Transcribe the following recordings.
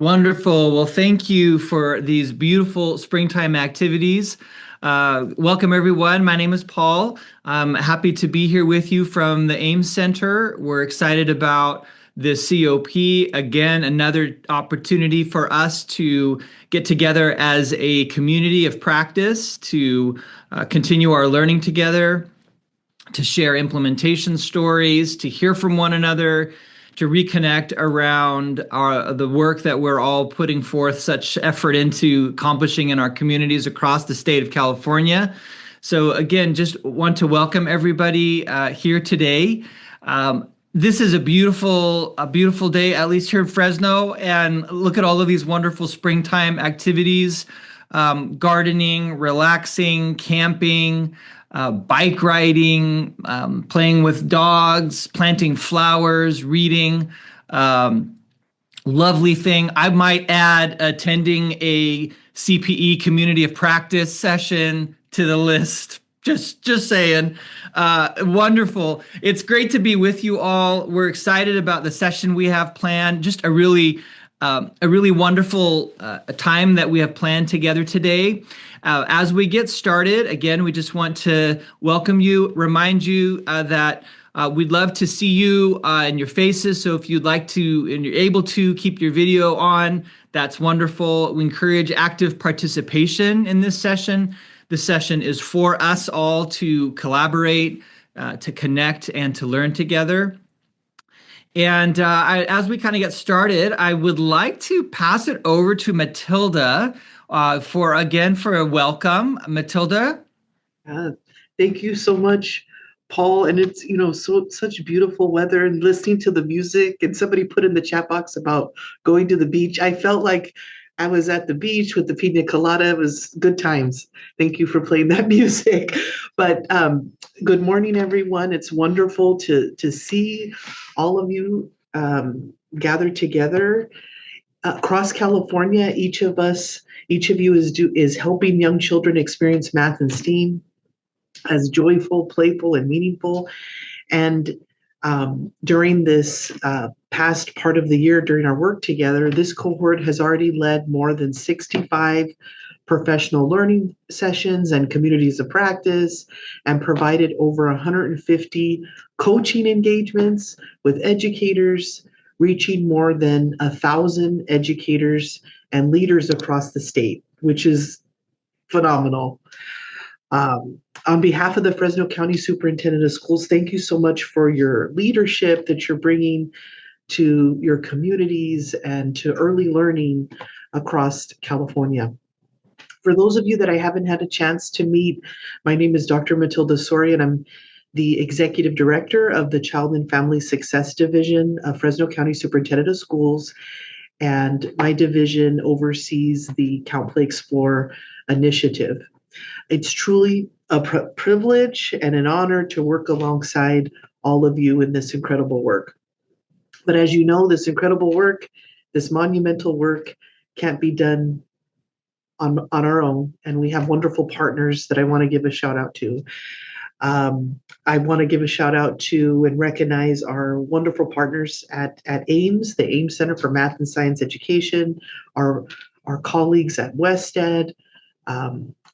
Wonderful. Well, thank you for these beautiful springtime activities. Welcome, everyone. My name is Paul. I'm happy to be here with you from the Ames Center. We're excited about the COP. Again, another opportunity for us to get together as a community of practice to continue our learning together, to share implementation stories, to hear from one another, to reconnect around the work that we're all putting forth such effort into accomplishing in our communities across the state of California. So again, just want to welcome everybody here today. This is a beautiful day, at least here in Fresno, and look at all of these wonderful springtime activities, gardening, relaxing, camping, bike riding, playing with dogs, planting flowers, reading. Lovely thing. I might add attending a CPE community of practice session to the list. Just saying. Wonderful. It's great to be with you all. We're excited about the session we have planned. Just a really wonderful time that we have planned together today. As we get started, again, we just want to welcome you, remind you that we'd love to see you and your faces. So if you'd like to and you're able to keep your video on, that's wonderful. We encourage active participation in this session. This session is for us all to collaborate, to connect, and to learn together. And as we kind of get started, I would like to pass it over to Matilda for a welcome. Matilda? Uh, Thank you so much, Paul. And it's, such beautiful weather and listening to the music. And somebody put in the chat box about going to the beach. I felt like I was at the beach with the pina colada. It was good times. Thank you for playing that music. But good morning, everyone. It's wonderful to see all of you gathered together across California. Each of you is helping young children experience math and STEAM as joyful, playful, and meaningful. And during this past part of the year, during our work together, this cohort has already led more than 65 professional learning sessions and communities of practice, and provided over 150 coaching engagements with educators, reaching more than 1,000 educators and leaders across the state, which is phenomenal. On behalf of the Fresno County Superintendent of Schools, thank you so much for your leadership that you're bringing to your communities and to early learning across California. For those of you that I haven't had a chance to meet, my name is Dr. Matilda Soria, and I'm the Executive Director of the Child and Family Success Division of Fresno County Superintendent of Schools. And my division oversees the Count, Play, Explore initiative. It's truly a privilege and an honor to work alongside all of you in this incredible work. But as you know, this incredible work, this monumental work, can't be done on our own. And we have wonderful partners that I want to give a shout out to. I want to give a shout out to and recognize our wonderful partners at Ames, the Ames Center for Math and Science Education, our colleagues at WestEd,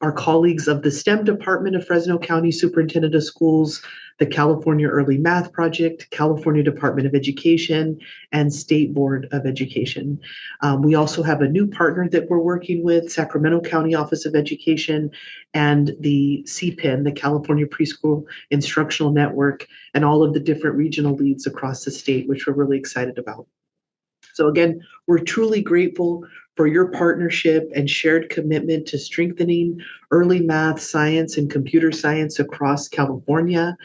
our colleagues of the STEM Department of Fresno County Superintendent of Schools, the California Early Math Project, California Department of Education, and State Board of Education. We also have a new partner that we're working with, Sacramento County Office of Education, and the CPIN, the California Preschool Instructional Network, and all of the different regional leads across the state, which we're really excited about. So again, we're truly grateful for your partnership and shared commitment to strengthening early math, science, and computer science across California.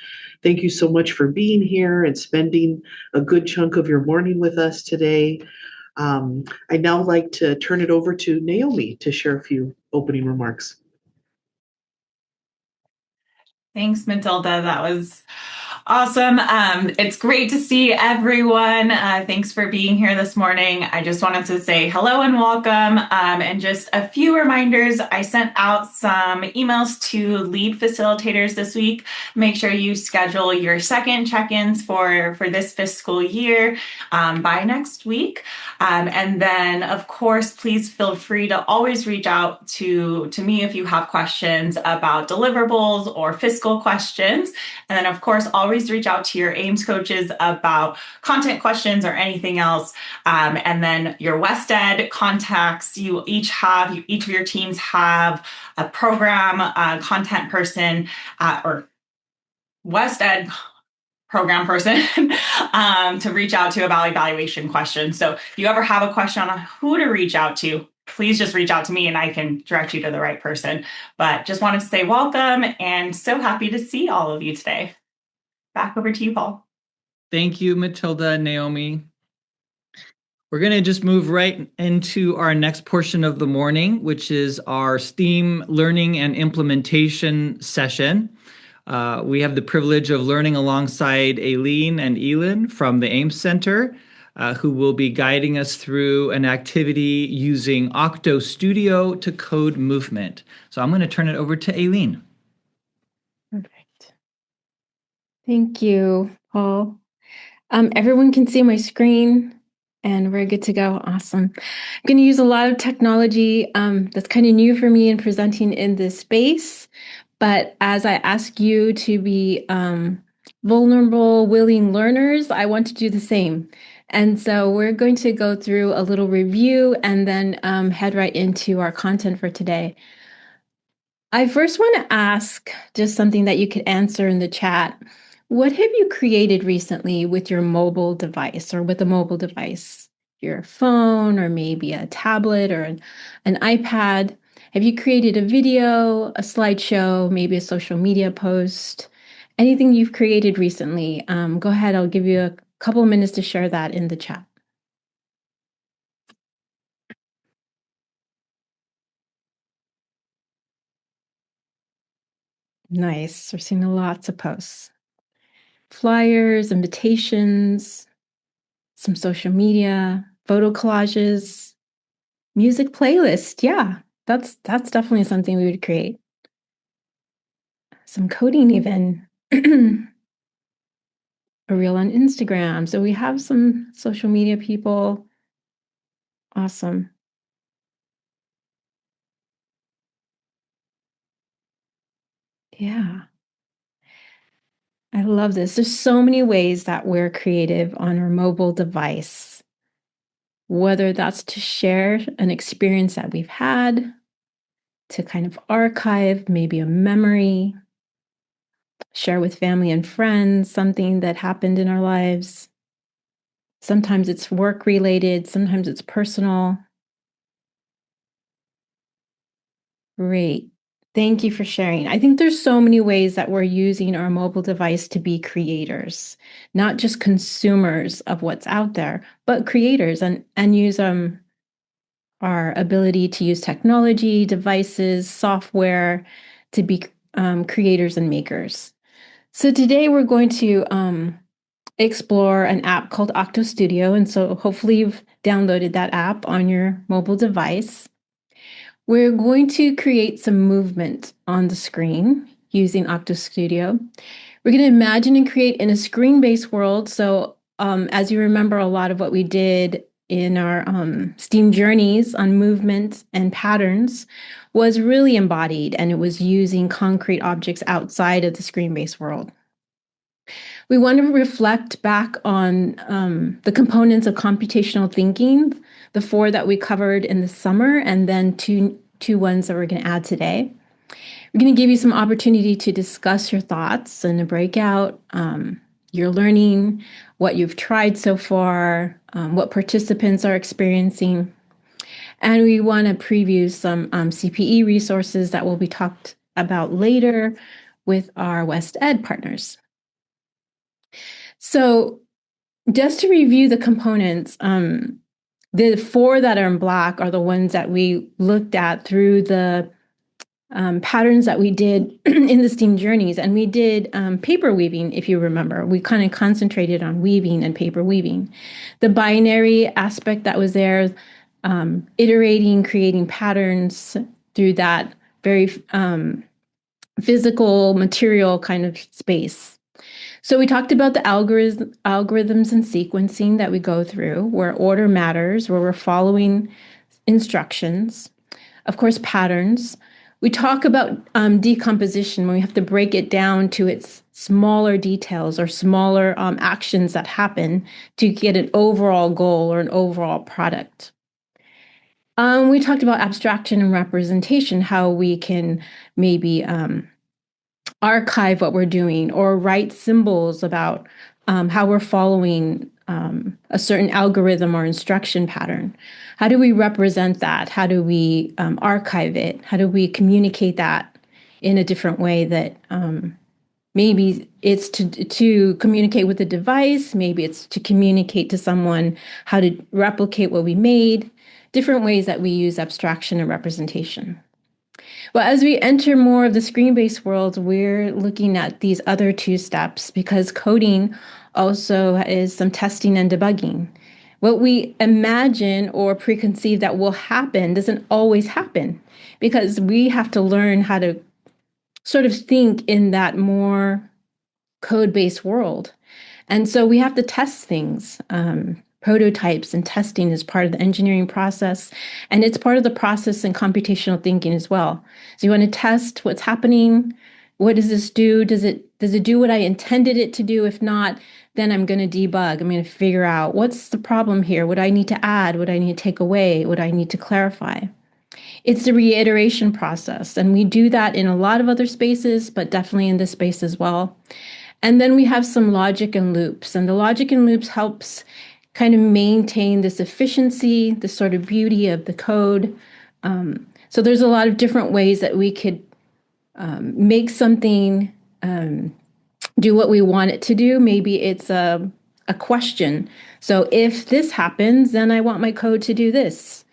Thank you so much for being here and spending a good chunk of your morning with us today. I'd now like to turn it over to Naomi to share a few opening remarks. Thanks, Matilda. That was awesome. It's great to see everyone. Thanks for being here this morning. I just wanted to say hello and welcome. And just a few reminders. I sent out some emails to lead facilitators this week. Make sure you schedule your second check-ins for this fiscal year by next week. And then, of course, please feel free to always reach out to me if you have questions about deliverables or fiscal questions. And then, of course, always reach out to your AIMS coaches about content questions or anything else. And then your WestEd contacts, each of your teams have a program content person or WestEd program person to reach out to about evaluation questions. So if you ever have a question on who to reach out to, please just reach out to me and I can direct you to the right person. But just wanted to say welcome and so happy to see all of you today. Back over to you, Paul. Thank you, Matilda and Naomi. We're going to just move right into our next portion of the morning, which is our STEAM learning and implementation session. We have the privilege of learning alongside Aileen and Elin from the AIMS Center, who will be guiding us through an activity using Octo Studio to code movement. So I'm going to turn it over to Aileen. Perfect. Thank you, Paul. Everyone can see my screen and we're good to go. Awesome. I'm going to use a lot of technology that's kind of new for me in presenting in this space. But as I ask you to be vulnerable, willing learners, I want to do the same. And so we're going to go through a little review and then head right into our content for today. I first want to ask just something that you could answer in the chat. What have you created recently with your mobile device or with a mobile device? Your phone or maybe a tablet or an iPad? Have you created a video, a slideshow, maybe a social media post? Anything you've created recently? Go ahead, I'll give you a couple of minutes to share that in the chat. Nice, we're seeing lots of posts. Flyers, invitations, some social media, photo collages, music playlist. Yeah, that's definitely something we would create. Some coding even. A reel on Instagram. So we have some social media people. Awesome. Yeah. I love this. There's so many ways that we're creative on our mobile device, whether that's to share an experience that we've had, to kind of archive maybe a memory, share with family and friends something that happened in our lives. Sometimes it's work related, sometimes it's personal. Great. Thank you for sharing. I think there's so many ways that we're using our mobile device to be creators, not just consumers of what's out there, but creators and use our ability to use technology, devices, software to be creators and makers. So today we're going to explore an app called Octo Studio. And so hopefully you've downloaded that app on your mobile device. We're going to create some movement on the screen using Octo Studio. We're going to imagine and create in a screen-based world. So as you remember, a lot of what we did in our STEAM journeys on movement and patterns was really embodied, and it was using concrete objects outside of the screen-based world. We want to reflect back on the components of computational thinking, the 4 that we covered in the summer, and then two ones that we're going to add today. We're going to give you some opportunity to discuss your thoughts in a breakout, your learning, what you've tried so far, what participants are experiencing. And we want to preview some CPE resources that will be talked about later with our WestEd partners. So just to review the components, the 4 that are in black are the ones that we looked at through the patterns that we did in the STEAM journeys. And we did paper weaving, if you remember. We kind of concentrated on weaving and paper weaving. The binary aspect that was there, iterating, creating patterns through that very physical, material kind of space. So we talked about the algorithms and sequencing that we go through, where order matters, where we're following instructions. Of course, patterns. We talk about decomposition when we have to break it down to its smaller details or smaller actions that happen to get an overall goal or an overall product. We talked about abstraction and representation, how we can maybe archive what we're doing or write symbols about how we're following a certain algorithm or instruction pattern. How do we represent that? How do we archive it? How do we communicate that in a different way that maybe it's to communicate with the device, maybe it's to communicate to someone how to replicate what we made, different ways that we use abstraction and representation. Well, as we enter more of the screen-based world, we're looking at these other two steps because coding also is some testing and debugging. What we imagine or preconceive that will happen doesn't always happen because we have to learn how to sort of think in that more code-based world. And so we have to test things. Prototypes and testing is part of the engineering process, and it's part of the process in computational thinking as well. So you want to test what's happening. What does this do? Does it do what I intended it to do? If not, then I'm going to debug. I'm going to figure out what's the problem here. What do I need to add? What do I need to take away? What do I need to clarify? It's the reiteration process, and we do that in a lot of other spaces, but definitely in this space as well. And then we have some logic and loops, and the logic and loops helps kind of maintain this efficiency, this sort of beauty of the code. So there's a lot of different ways that we could make something do what we want it to do. Maybe it's a question. So if this happens, then I want my code to do this.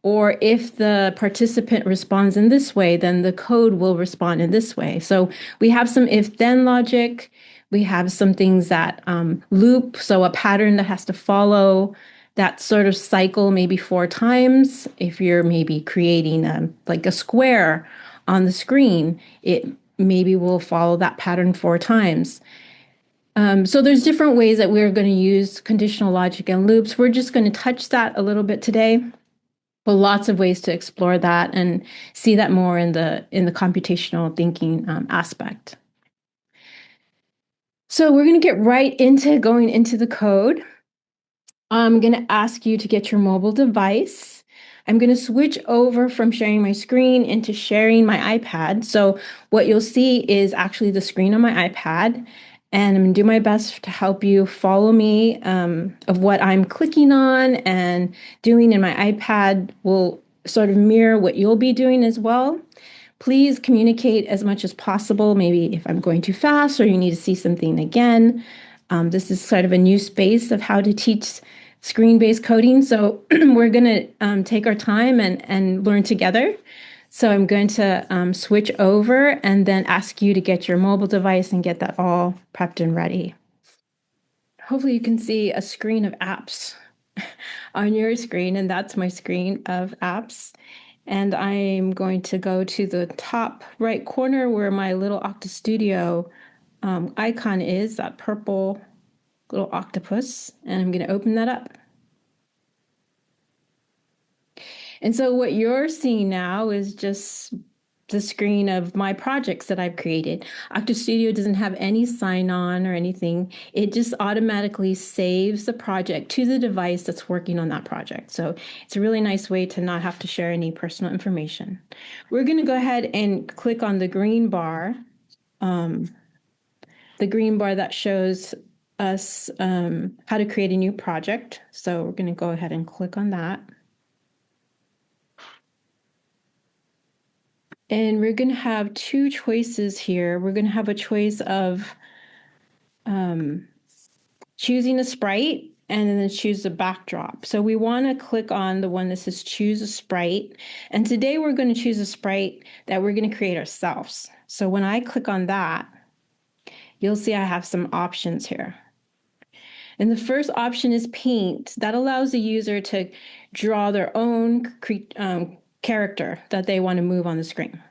Or if the participant responds in this way, then the code will respond in this way. So we have some if-then logic. We have some things that loop, so a pattern that has to follow that sort of cycle maybe 4 times. If you're maybe creating like a square on the screen, it maybe will follow that pattern 4 times. So there's different ways that we're going to use conditional logic and loops. We're just going to touch that a little bit today. But lots of ways to explore that and see that more in the computational thinking aspect. So we're going to get right into going into the code. I'm going to ask you to get your mobile device. I'm going to switch over from sharing my screen into sharing my iPad. So what you'll see is actually the screen on my iPad. And I'm going to do my best to help you follow me of what I'm clicking on and doing in my iPad will sort of mirror what you'll be doing as well. Please communicate as much as possible. Maybe if I'm going too fast or you need to see something again. This is sort of a new space of how to teach screen-based coding. So we're going to take our time and learn together. So I'm going to switch over and then ask you to get your mobile device and get that all prepped and ready. Hopefully you can see a screen of apps on your screen, and that's my screen of apps. And I'm going to go to the top right corner where my little Octa Studio icon is, that purple little octopus, and I'm going to open that up. And so what you're seeing now is just the screen of my projects that I've created. Octa Studio doesn't have any sign-on or anything. It just automatically saves the project to the device that's working on that project. So it's a really nice way to not have to share any personal information. We're going to go ahead and click on the green bar that shows us how to create a new project. So we're going to go ahead and click on that. And we're going to have 2 choices here. We're going to have a choice of choosing a sprite and then choose the backdrop. So we want to click on the one that says choose a sprite. And today we're going to choose a sprite that we're going to create ourselves. So when I click on that, you'll see I have some options here. And the first option is paint. That allows the user to draw their own character that they want to move on the screen.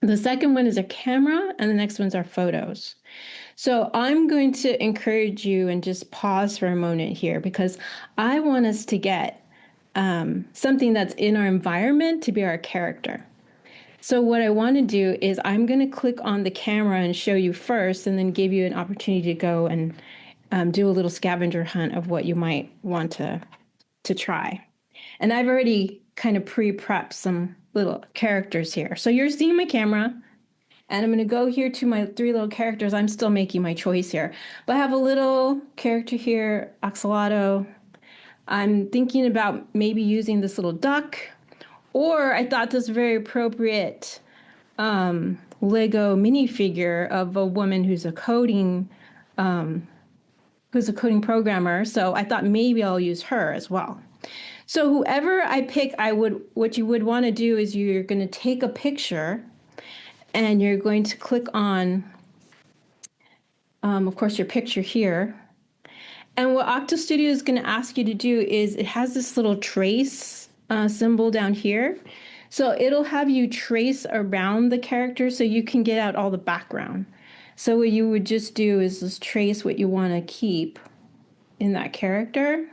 The second one is a camera, and the next one's our photos. So I'm going to encourage you and just pause for a moment here because I want us to get something that's in our environment to be our character. So what I want to do is I'm going to click on the camera and show you first, and then give you an opportunity to go and do a little scavenger hunt of what you might want to try. And I've already kind of pre-prepped some little characters here. So you're seeing my camera, and I'm going to go here to my 3 little characters. I'm still making my choice here. But I have a little character here, Axolotl. I'm thinking about maybe using this little duck, or I thought this very appropriate Lego minifigure of a woman who's a coding programmer. So I thought maybe I'll use her as well. So whoever I pick, what you would want to do is you're going to take a picture and you're going to click on, of course, your picture here. And what Octo Studio is going to ask you to do is it has this little trace symbol down here. So it'll have you trace around the character so you can get out all the background. So what you would just do is just trace what you want to keep in that character.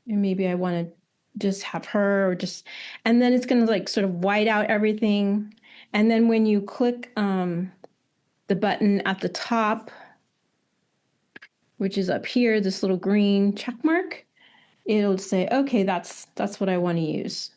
And maybe I want to just have her or just, and then it's going to like sort of white out everything. And then when you click the button at the top, which is up here, this little green check mark, it'll say, okay, that's what I want to use.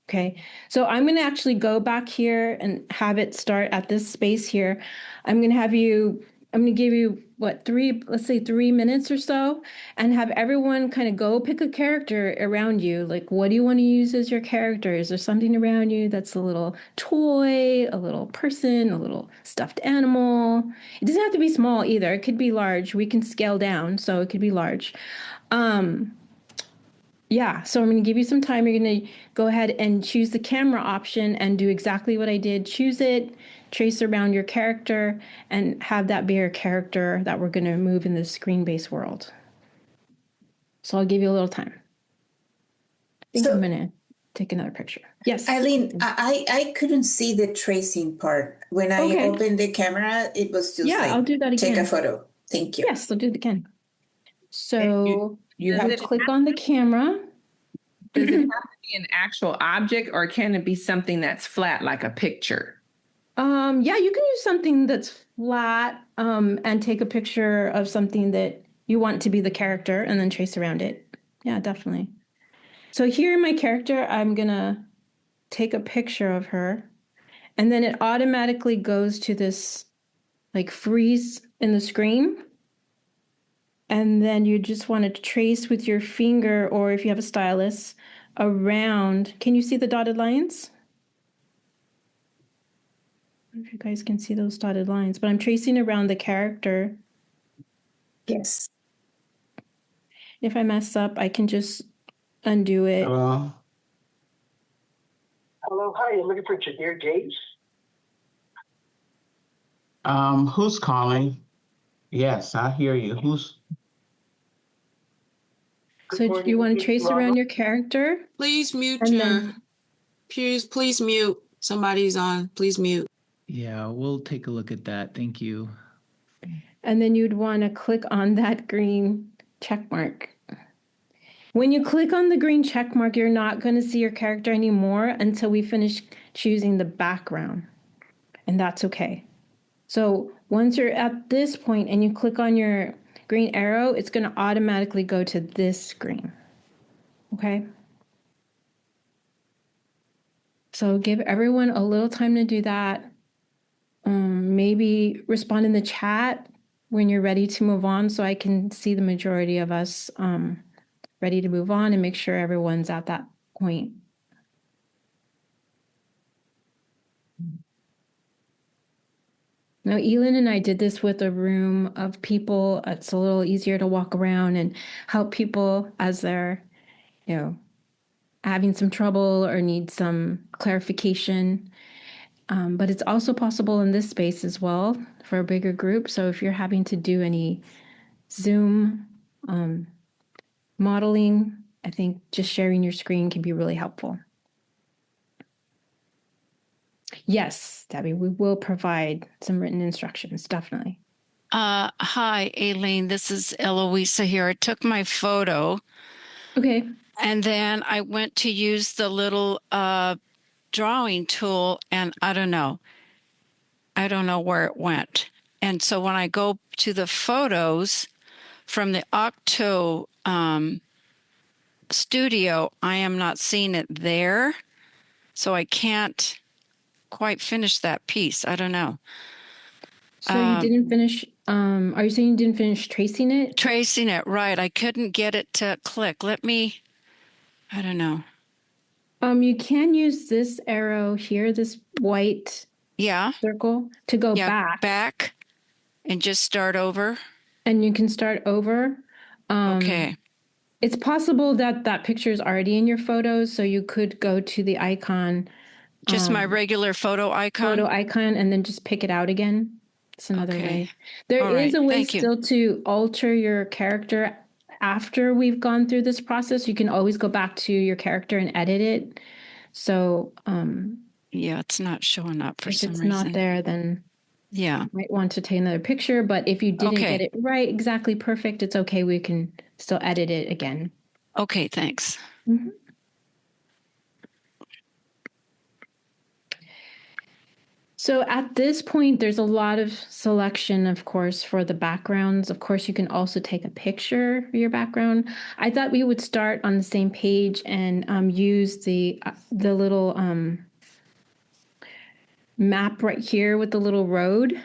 Okay, so I'm going to actually go back here and have it start at this space here. I'm going to give you, let's say 3 minutes or so, and have everyone kind of go pick a character around you. Like, what do you want to use as your character? Is there something around you that's a little toy, a little person, a little stuffed animal? It doesn't have to be small either. It could be large. We can scale down, so it could be large. Yeah, so I'm going to give you some time. You're going to go ahead and choose the camera option and do exactly what I did. Choose it, trace around your character, and have that be your character that we're going to move in this screen-based world. So I'll give you a little time. I think I'm going to take another picture. Yes. Eileen, I couldn't see the tracing part. When I opened the camera, it was just I'll do that again. Take a photo. Thank you. Yes, I'll do it again. So you have to click on the camera. Does it have to be an actual object, or can it be something that's flat, like a picture? Yeah, you can use something that's flat and take a picture of something that you want to be the character and then trace around it. Yeah, definitely. So here in my character, I'm going to take a picture of her, and then it automatically goes to this like freeze in the screen. And then you just want to trace with your finger, or if you have a stylus, around. Can you see the dotted lines? I don't know if you guys can see those dotted lines, but I'm tracing around the character. Yes. If I mess up, I can just undo it. Hello. Hello, hi. I'm looking for Jadir Gates. Who's calling? Yes, I hear you. So you want to trace around your character? Please mute please mute. Somebody's on. Please mute. Yeah, we'll take a look at that. Thank you. And then you'd want to click on that green check mark. When you click on the green check mark, you're not going to see your character anymore until we finish choosing the background. And that's okay. So once you're at this point and you click on your green arrow, it's going to automatically go to this screen. Okay? So give everyone a little time to do that. Maybe respond in the chat when you're ready to move on so I can see the majority of us ready to move on and make sure everyone's at that point. No, Elin and I did this with a room of people. It's a little easier to walk around and help people as they're, having some trouble or need some clarification. But it's also possible in this space as well for a bigger group. So if you're having to do any Zoom modeling, I think just sharing your screen can be really helpful. Yes, Debbie, we will provide some written instructions, definitely. Hi, Aileen. This is Eloisa here. I took my photo. Okay. And then I went to use the little drawing tool, and I don't know where it went. And so when I go to the photos from the Octo studio, I am not seeing it there. So I can't quite finish that piece. I don't know. So you didn't finish, are you saying you didn't finish tracing it? Tracing it, right. I couldn't get it to click. I don't know. You can use this arrow here, this white circle, to go back and just start over. And you can start over. Okay. It's possible that that picture is already in your photos, so you could go to the icon. Just my regular photo icon? Photo icon, and then just pick it out again. It's another way. There is a way still to alter your character after we've gone through this process. You can always go back to your character and edit it. So, yeah, it's not showing up for some reason. If it's not there, then you might want to take another picture. But if you didn't get it right, exactly perfect, it's okay. We can still edit it again. Okay, thanks. Mm-hmm. So at this point, there's a lot of selection, of course, for the backgrounds. Of course, you can also take a picture of your background. I thought we would start on the same page and use the little map right here with the little road,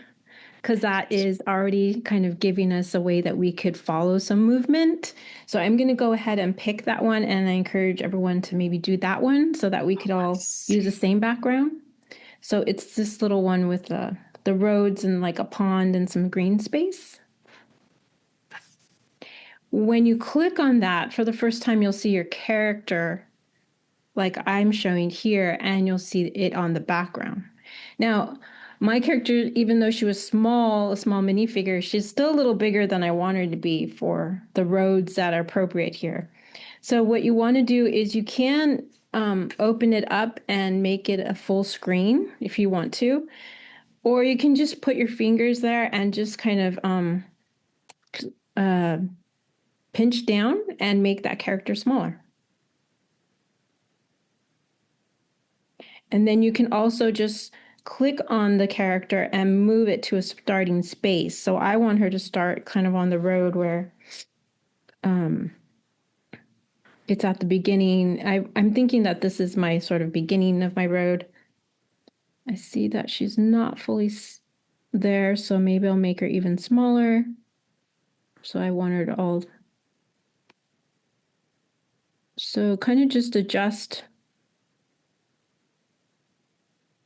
because that is already kind of giving us a way that we could follow some movement. So I'm going to go ahead and pick that one, and I encourage everyone to maybe do that one so that we could all use the same background. So it's this little one with the roads and like a pond and some green space. When you click on that for the first time, you'll see your character like I'm showing here, and you'll see it on the background. Now, my character, even though she was a small minifigure, she's still a little bigger than I want her to be for the roads that are appropriate here. So what you want to do is you can open it up and make it a full screen if you want to, or you can just put your fingers there and just kind of pinch down and make that character smaller. And then you can also just click on the character and move it to a starting space. So I want her to start kind of on the road where it's at the beginning. I'm thinking that this is my sort of beginning of my road. I see that she's not fully there, so maybe I'll make her even smaller. So I want her to all... So kind of just adjust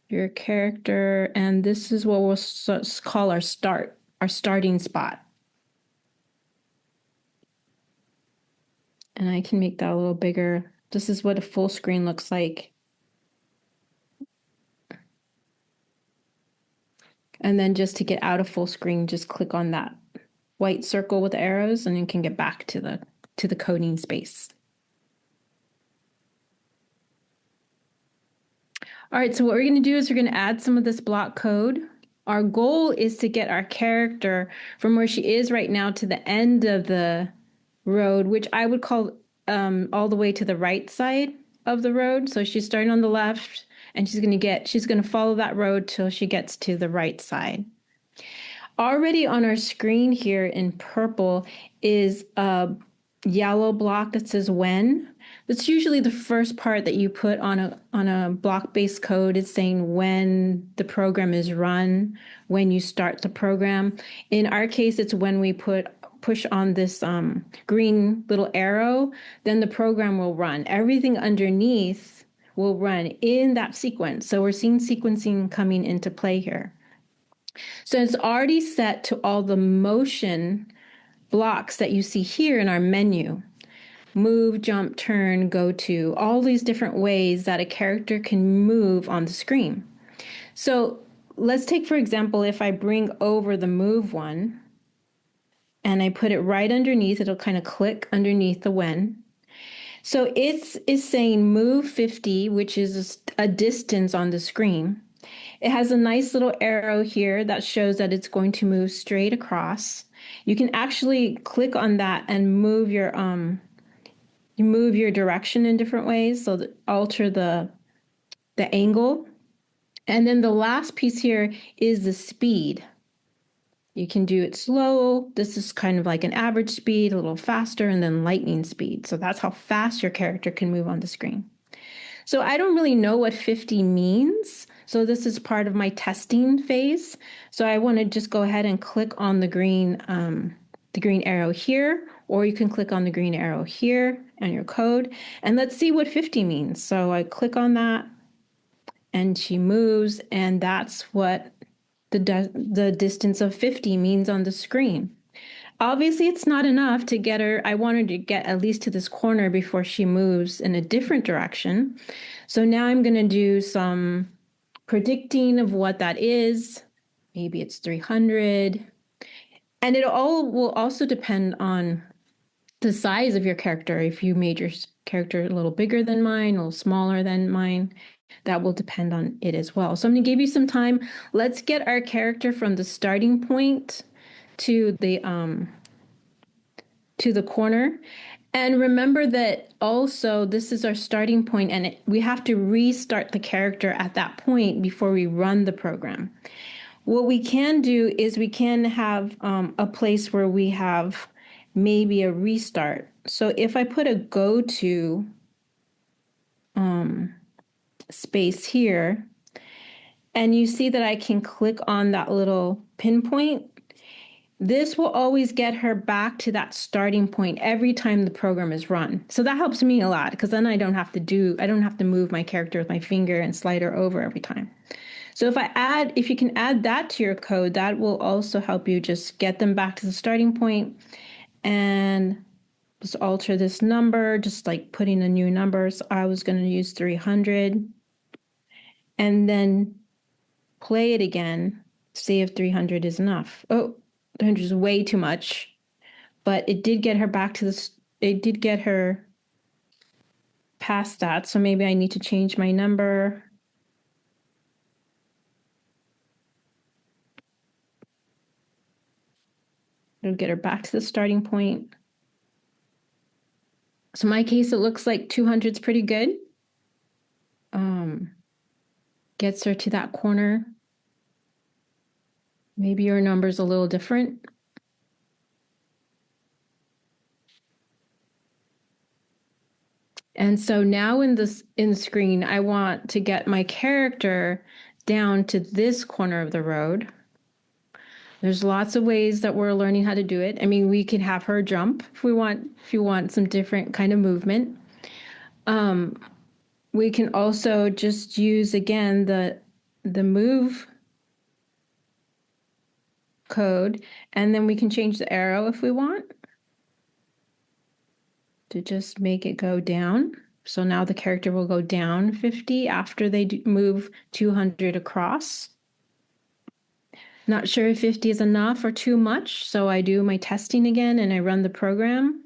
your character, and this is what we'll call our starting spot. And I can make that a little bigger. This is what a full screen looks like. And then just to get out of full screen, just click on that white circle with the arrows, and you can get back to the coding space. All right, so what we're going to do is we're going to add some of this block code. Our goal is to get our character from where she is right now to the end of the road, which I would call all the way to the right side of the road. So she's starting on the left, and she's going to follow that road till she gets to the right side. Already on our screen here in purple is a yellow block that says when. That's usually the first part that you put on a block-based code. It's saying when the program is run, when you start the program. In our case, it's when we push on this green little arrow, then the program will run. Everything underneath will run in that sequence. So we're seeing sequencing coming into play here. So it's already set to all the motion blocks that you see here in our menu. Move, jump, turn, go to, all these different ways that a character can move on the screen. So let's take, for example, if I bring over the move one and I put it right underneath, it'll kind of click underneath the when. So it's saying move 50, which is a distance on the screen. It has a nice little arrow here that shows that it's going to move straight across. You can actually click on that and move your direction in different ways, so that alter the angle. And then the last piece here is the speed. You can do it slow. This is kind of like an average speed, a little faster, and then lightning speed. So that's how fast your character can move on the screen. So I don't really know what 50 means. So this is part of my testing phase. So I want to just go ahead and click on the green arrow here, or you can click on the green arrow here on your code, and let's see what 50 means. So I click on that, and she moves, and that's what the distance of 50 means on the screen. Obviously, it's not enough to get her. I want her to get at least to this corner before she moves in a different direction. So now I'm going to do some predicting of what that is. Maybe it's 300. And it all will also depend on the size of your character. If you made your character a little bigger than mine, a little smaller than mine, that will depend on it as well. So I'm going to give you some time. Let's get our character from the starting point to the corner. And remember that also this is our starting point, and we have to restart the character at that point before we run the program. What we can do is we can have a place where we have maybe a restart. So if I put a go to space here, and you see that I can click on that little pinpoint, this will always get her back to that starting point every time the program is run. So that helps me a lot, because then I don't have to move my character with my finger and slide her over every time. So if you can add that to your code, that will also help you just get them back to the starting point. And just alter this number, just like putting a new number. So I was going to use 300, and then play it again, see if 300 is enough. Oh, 300 is way too much, but it did get her back to this. It did get her past that. So maybe I need to change my number. It'll get her back to the starting point. So in my case, it looks like 200 is pretty good. Gets her to that corner. Maybe your number's a little different. And so now in the screen, I want to get my character down to this corner of the road. There's lots of ways that we're learning how to do it. I mean, we can have her jump if you want some different kind of movement. We can also just use, again, the move code, and then we can change the arrow if we want to just make it go down. So now the character will go down 50 after they move 200 across. Not sure if 50 is enough or too much, so I do my testing again and I run the program.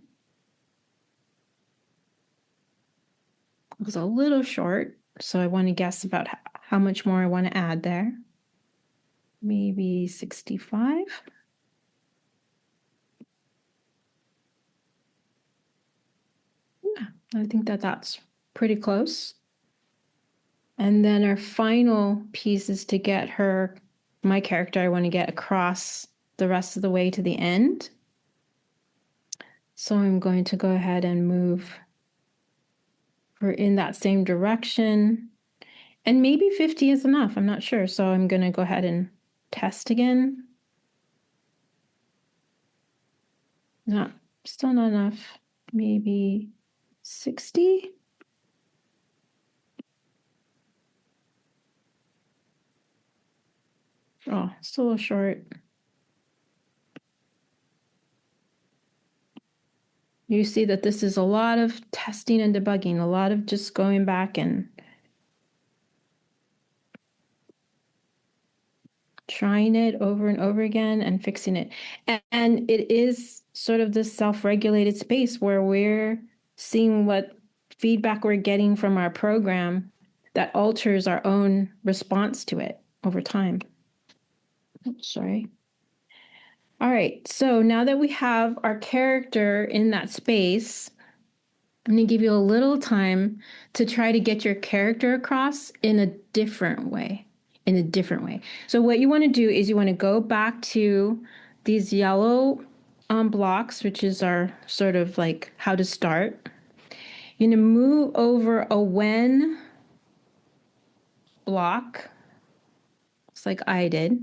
It was a little short, so I want to guess about how much more I want to add there. Maybe 65. Yeah, I think that's pretty close. And then our final piece is to get my character, I want to get across the rest of the way to the end. So I'm going to go ahead and move her in that same direction. And maybe 50 is enough, I'm not sure. So I'm going to go ahead and test again. Still not enough. Maybe 60. Oh, it's a little short. You see that this is a lot of testing and debugging, a lot of just going back and trying it over and over again and fixing it. And it is sort of this self-regulated space where we're seeing what feedback we're getting from our program that alters our own response to it over time. Oops, sorry. All right, so now that we have our character in that space, I'm going to give you a little time to try to get your character across in a different way. So what you want to do is you want to go back to these yellow blocks, which is our sort of like how to start. You're going to move over a when block, just like I did,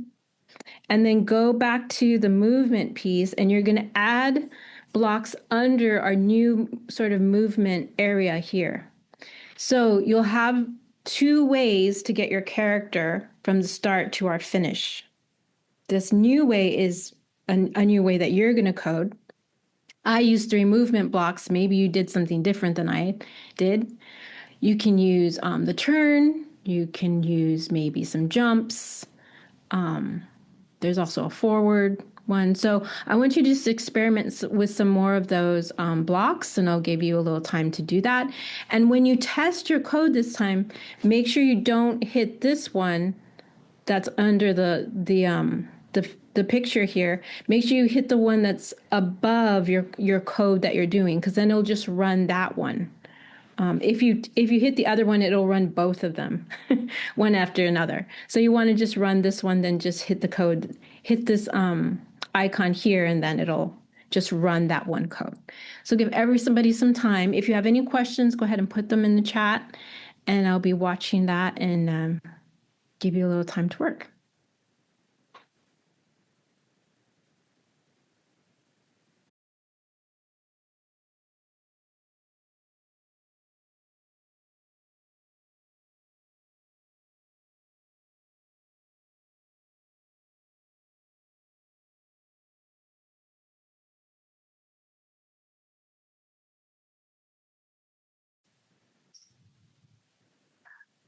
and then go back to the movement piece, and you're going to add blocks under our new sort of movement area here. So you'll have two ways to get your character from the start to our finish. This new way is a new way that you're going to code. I use 3 movement blocks. Maybe you did something different than I did. You can use the turn. You can use maybe some jumps. There's also a forward one. So I want you to just experiment with some more of those blocks, and I'll give you a little time to do that. And when you test your code this time, make sure you don't hit this one that's under the picture here. Make sure you hit the one that's above your code that you're doing, because then it'll just run that one. If you hit the other one, it'll run both of them, one after another. So you want to just run this one, then just hit the code, hit this icon here, and then it'll just run that one code. So give everybody some time. If you have any questions, go ahead and put them in the chat, and I'll be watching that and give you a little time to work.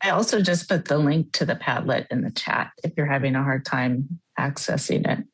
I also just put the link to the Padlet in the chat if you're having a hard time accessing it.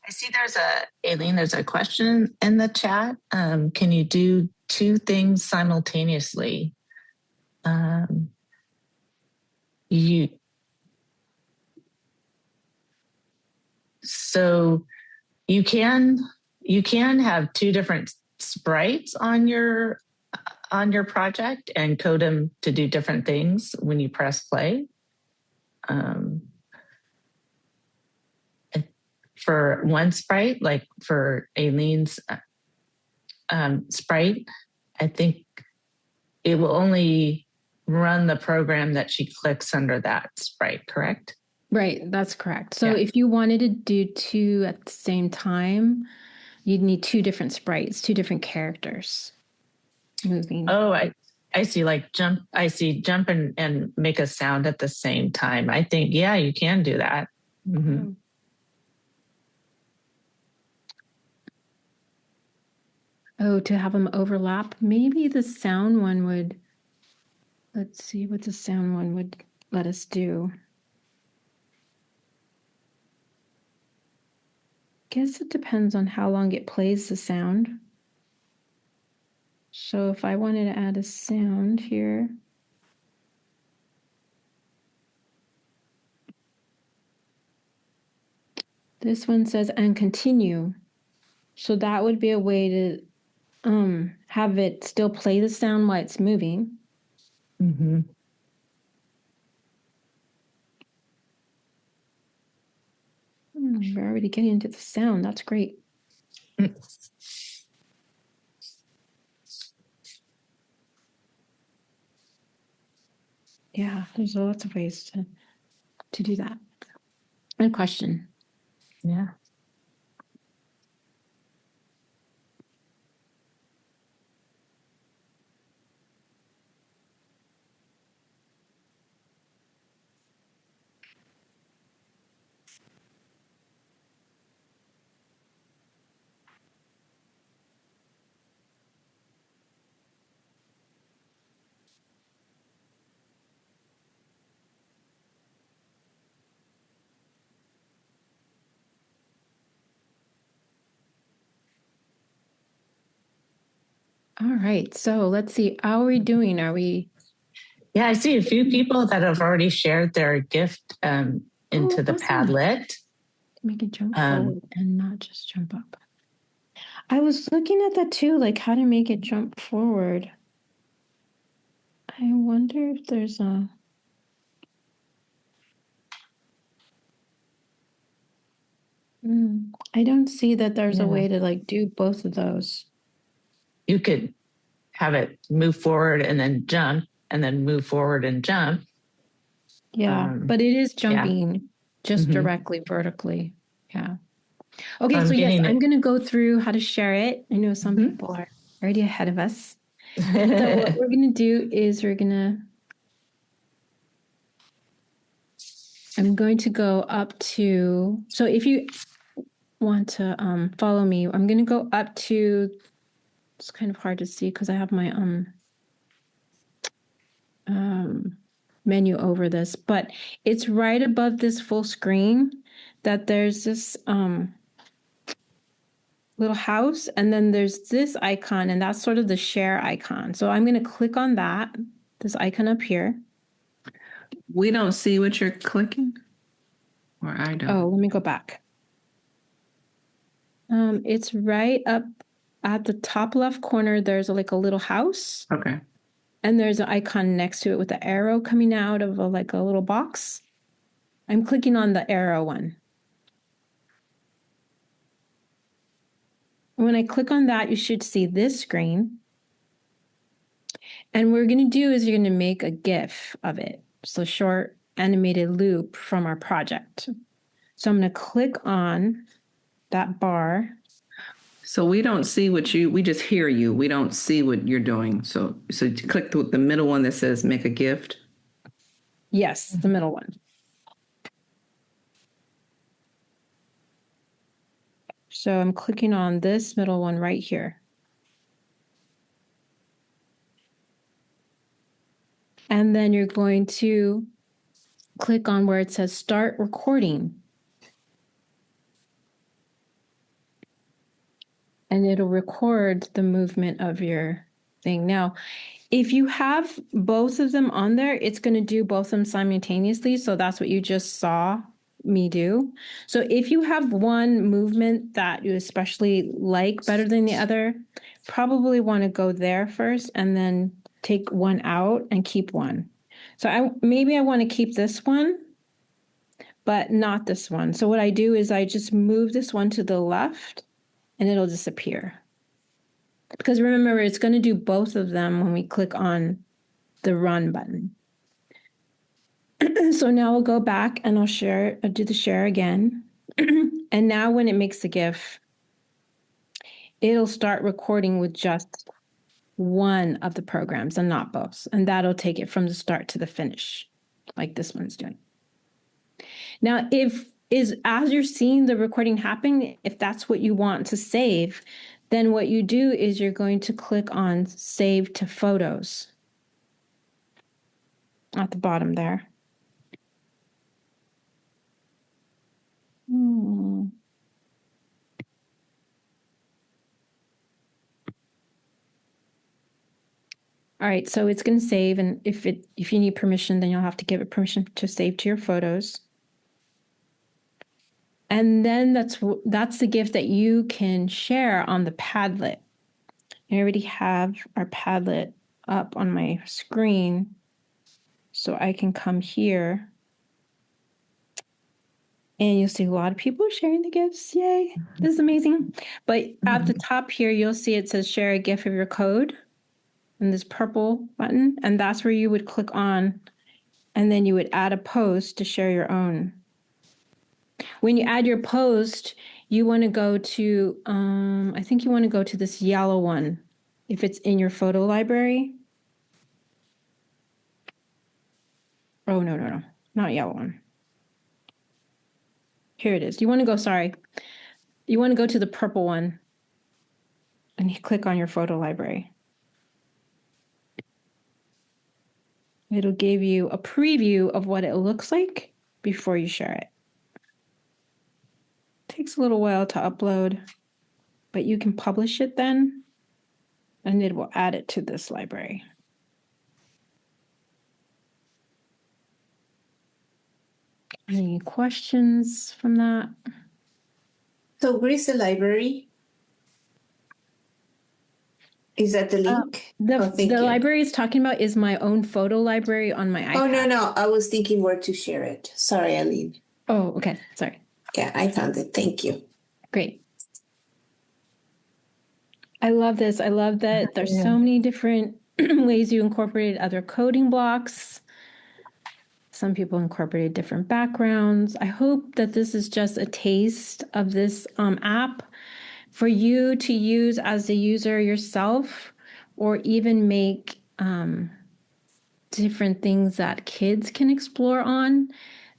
I see Aileen, there's a question in the chat. Can you do 2 things simultaneously? So you can have 2 different sprites on your on your project and code them to do different things when you press play. For one sprite, like for Aileen's sprite, I think it will only run the program that she clicks under that sprite, correct? Right, that's correct. So if you wanted to do two at the same time, you'd need two different sprites, two different characters moving. Oh, I see, like jump. I see jump and make a sound at the same time. I think, yeah, you can do that. Mm-hmm. Oh, to have them overlap. Maybe the sound one would, let's see what the sound one would let us do. Guess it depends on how long it plays the sound. So if I wanted to add a sound here. This one says, and continue. So that would be a way to have it still play the sound while it's moving. Mm-hmm. We're already getting into the sound. That's great. Yeah, there's lots of ways to do that. Good question. Yeah. All right, so let's see. How are we doing? Are we? Yeah, I see a few people that have already shared their gift into the awesome. Padlet. Make it jump forward and not just jump up. I was looking at that too, like how to make it jump forward. I wonder if there's a... I don't see that there's a way to like do both of those. You could have it move forward and then jump and then move forward and jump. Yeah, but it is jumping just directly vertically. Yeah. Okay, so yes, I'm going to go through how to share it. I know some people are already ahead of us. So what we're going to do is I'm going to go up to, so if you want to follow me, I'm going to go up to, it's kind of hard to see because I have my menu over this, but it's right above this full screen that there's this little house, and then there's this icon, and that's sort of the share icon. So I'm going to click on that, this icon up here. We don't see what you're clicking, or I don't. Oh, let me go back. It's right up at the top left corner. There's like a little house. Okay. And there's an icon next to it with the arrow coming out of like a little box. I'm clicking on the arrow one. When I click on that, you should see this screen. And what we're going to do is you're going to make a GIF of it. So short animated loop from our project. So I'm going to click on that bar. So we don't see we just hear you. We don't see what you're doing. So click the middle one that says make a gift. Yes, the middle one. So I'm clicking on this middle one right here. And then you're going to click on where it says start recording. And it'll record the movement of your thing. Now, if you have both of them on there, it's going to do both of them simultaneously. So that's what you just saw me do. So if you have one movement that you especially like better than the other, probably want to go there first and then take one out and keep one. So I want to keep this one, but not this one. So what I do is I just move this one to the left and it'll disappear. Because remember, it's going to do both of them when we click on the run button. So now we'll go back and I'll do the share again. And now when it makes the GIF, it'll start recording with just one of the programs and not both. And that'll take it from the start to the finish, like this one's doing. Now, as you're seeing the recording happen, if that's what you want to save, then what you do is you're going to click on Save to Photos at the bottom there. All right, so it's going to save, and if you need permission, then you'll have to give it permission to save to your photos. And then that's the GIF that you can share on the Padlet. I already have our Padlet up on my screen, so I can come here. And you'll see a lot of people sharing the GIFs. Yay, this is amazing. But at the top here, you'll see it says share a GIF of your code and this purple button. And that's where you would click on, and then you would add a post to share your own. When you add your post, you want to go to, I think you want to go to this yellow one, if it's in your photo library. Oh, no, not yellow one. Here it is. You want to go to the purple one and you click on your photo library. It'll give you a preview of what it looks like before you share it. Takes a little while to upload, but you can publish it then, and it will add it to this library. Any questions from that? So where is the library? Is that the link? The library is talking about is my own photo library on my iPad. Oh, no. I was thinking where to share it. Sorry, Aline. Oh, okay. Sorry. Yeah, I found it. Thank you. Great. I love this. I love that there's so many different ways you incorporated other coding blocks. Some people incorporated different backgrounds. I hope that this is just a taste of this app for you to use as a user yourself, or even make different things that kids can explore on.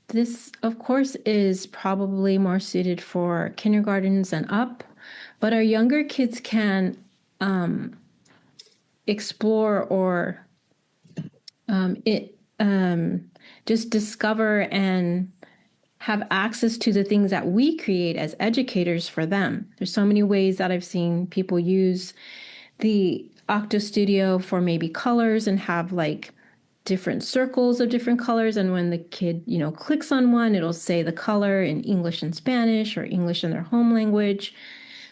This, of course, is probably more suited for kindergartens and up, but our younger kids can explore or just discover and have access to the things that we create as educators for them. There's so many ways that I've seen people use the Octo Studio for maybe colors and have like different circles of different colors. And when the kid, clicks on one, it'll say the color in English and Spanish or English in their home language.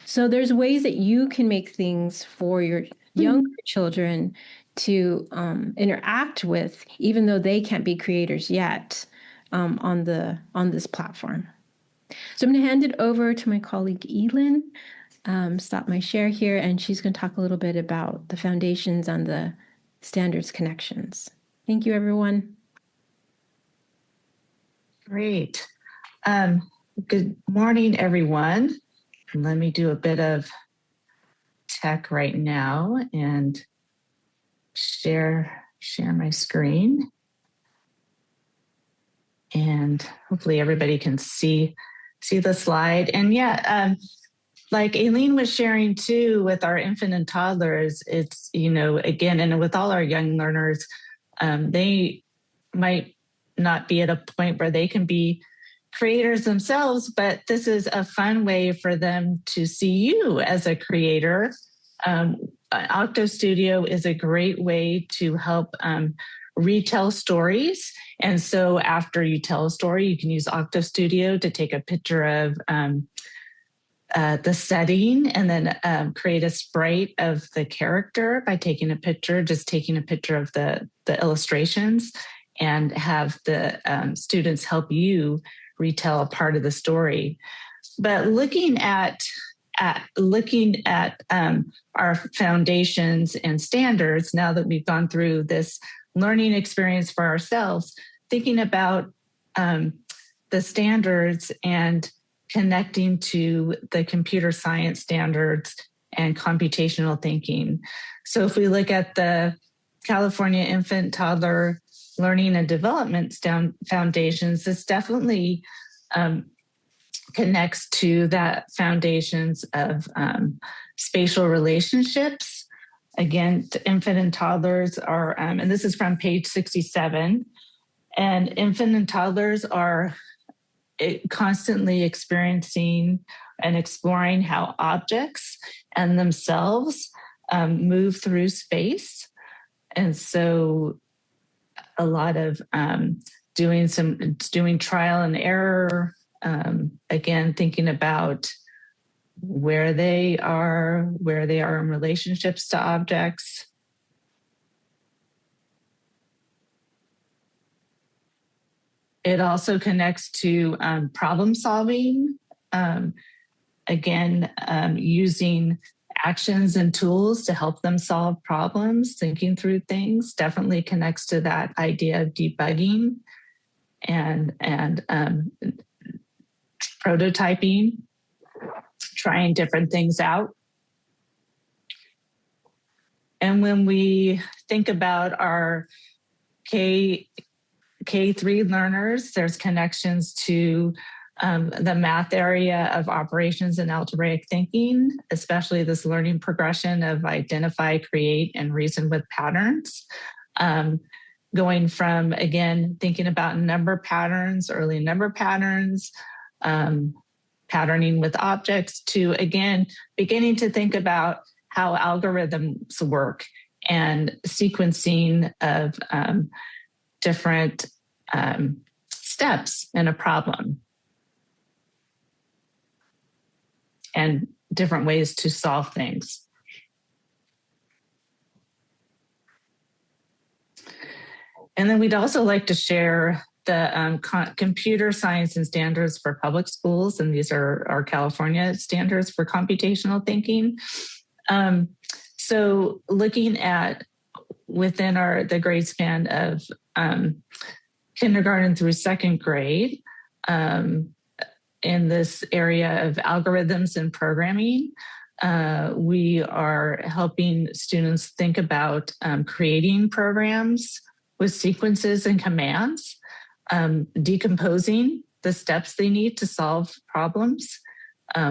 So there's ways that you can make things for your younger children to interact with, even though they can't be creators yet on this platform. So I'm going to hand it over to my colleague Elin. Stop my share here, and she's going to talk a little bit about the foundations and the standards connections. Thank you, everyone. Great. Good morning, everyone. Let me do a bit of tech right now and share my screen. And hopefully everybody can see the slide. And like Aileen was sharing too, with our infant and toddlers, it's, again, and with all our young learners, they might not be at a point where they can be creators themselves, but this is a fun way for them to see you as a creator. Octo Studio is a great way to help retell stories. And so after you tell a story, you can use Octo Studio to take a picture of the setting and then create a sprite of the character by taking a picture of the illustrations, and have the students help you retell a part of the story. But looking at our foundations and standards, now that we've gone through this learning experience for ourselves, thinking about the standards and connecting to the computer science standards and computational thinking. So if we look at the California Infant Toddler Learning and Development Foundations, this definitely connects to that foundations of spatial relationships. Again, infant and toddlers are, and this is from page 67, and infant and toddlers are constantly experiencing and exploring how objects and themselves move through space. And so a lot of doing trial and error, again, thinking about where they are in relationships to objects. It also connects to problem solving. Again, using actions and tools to help them solve problems, thinking through things, definitely connects to that idea of debugging and prototyping, trying different things out. And when we think about our K3 learners, there's connections to the math area of operations and algebraic thinking, especially this learning progression of identify, create, and reason with patterns. Going from, again, thinking about number patterns, early number patterns, patterning with objects, to, again, beginning to think about how algorithms work and sequencing of different steps in a problem and different ways to solve things. And then we'd also like to share the computer science and standards for public schools, and these are our California standards for computational thinking. So looking at within the grade span of kindergarten through second grade, in this area of algorithms and programming, we are helping students think about creating programs with sequences and commands, decomposing the steps they need to solve problems,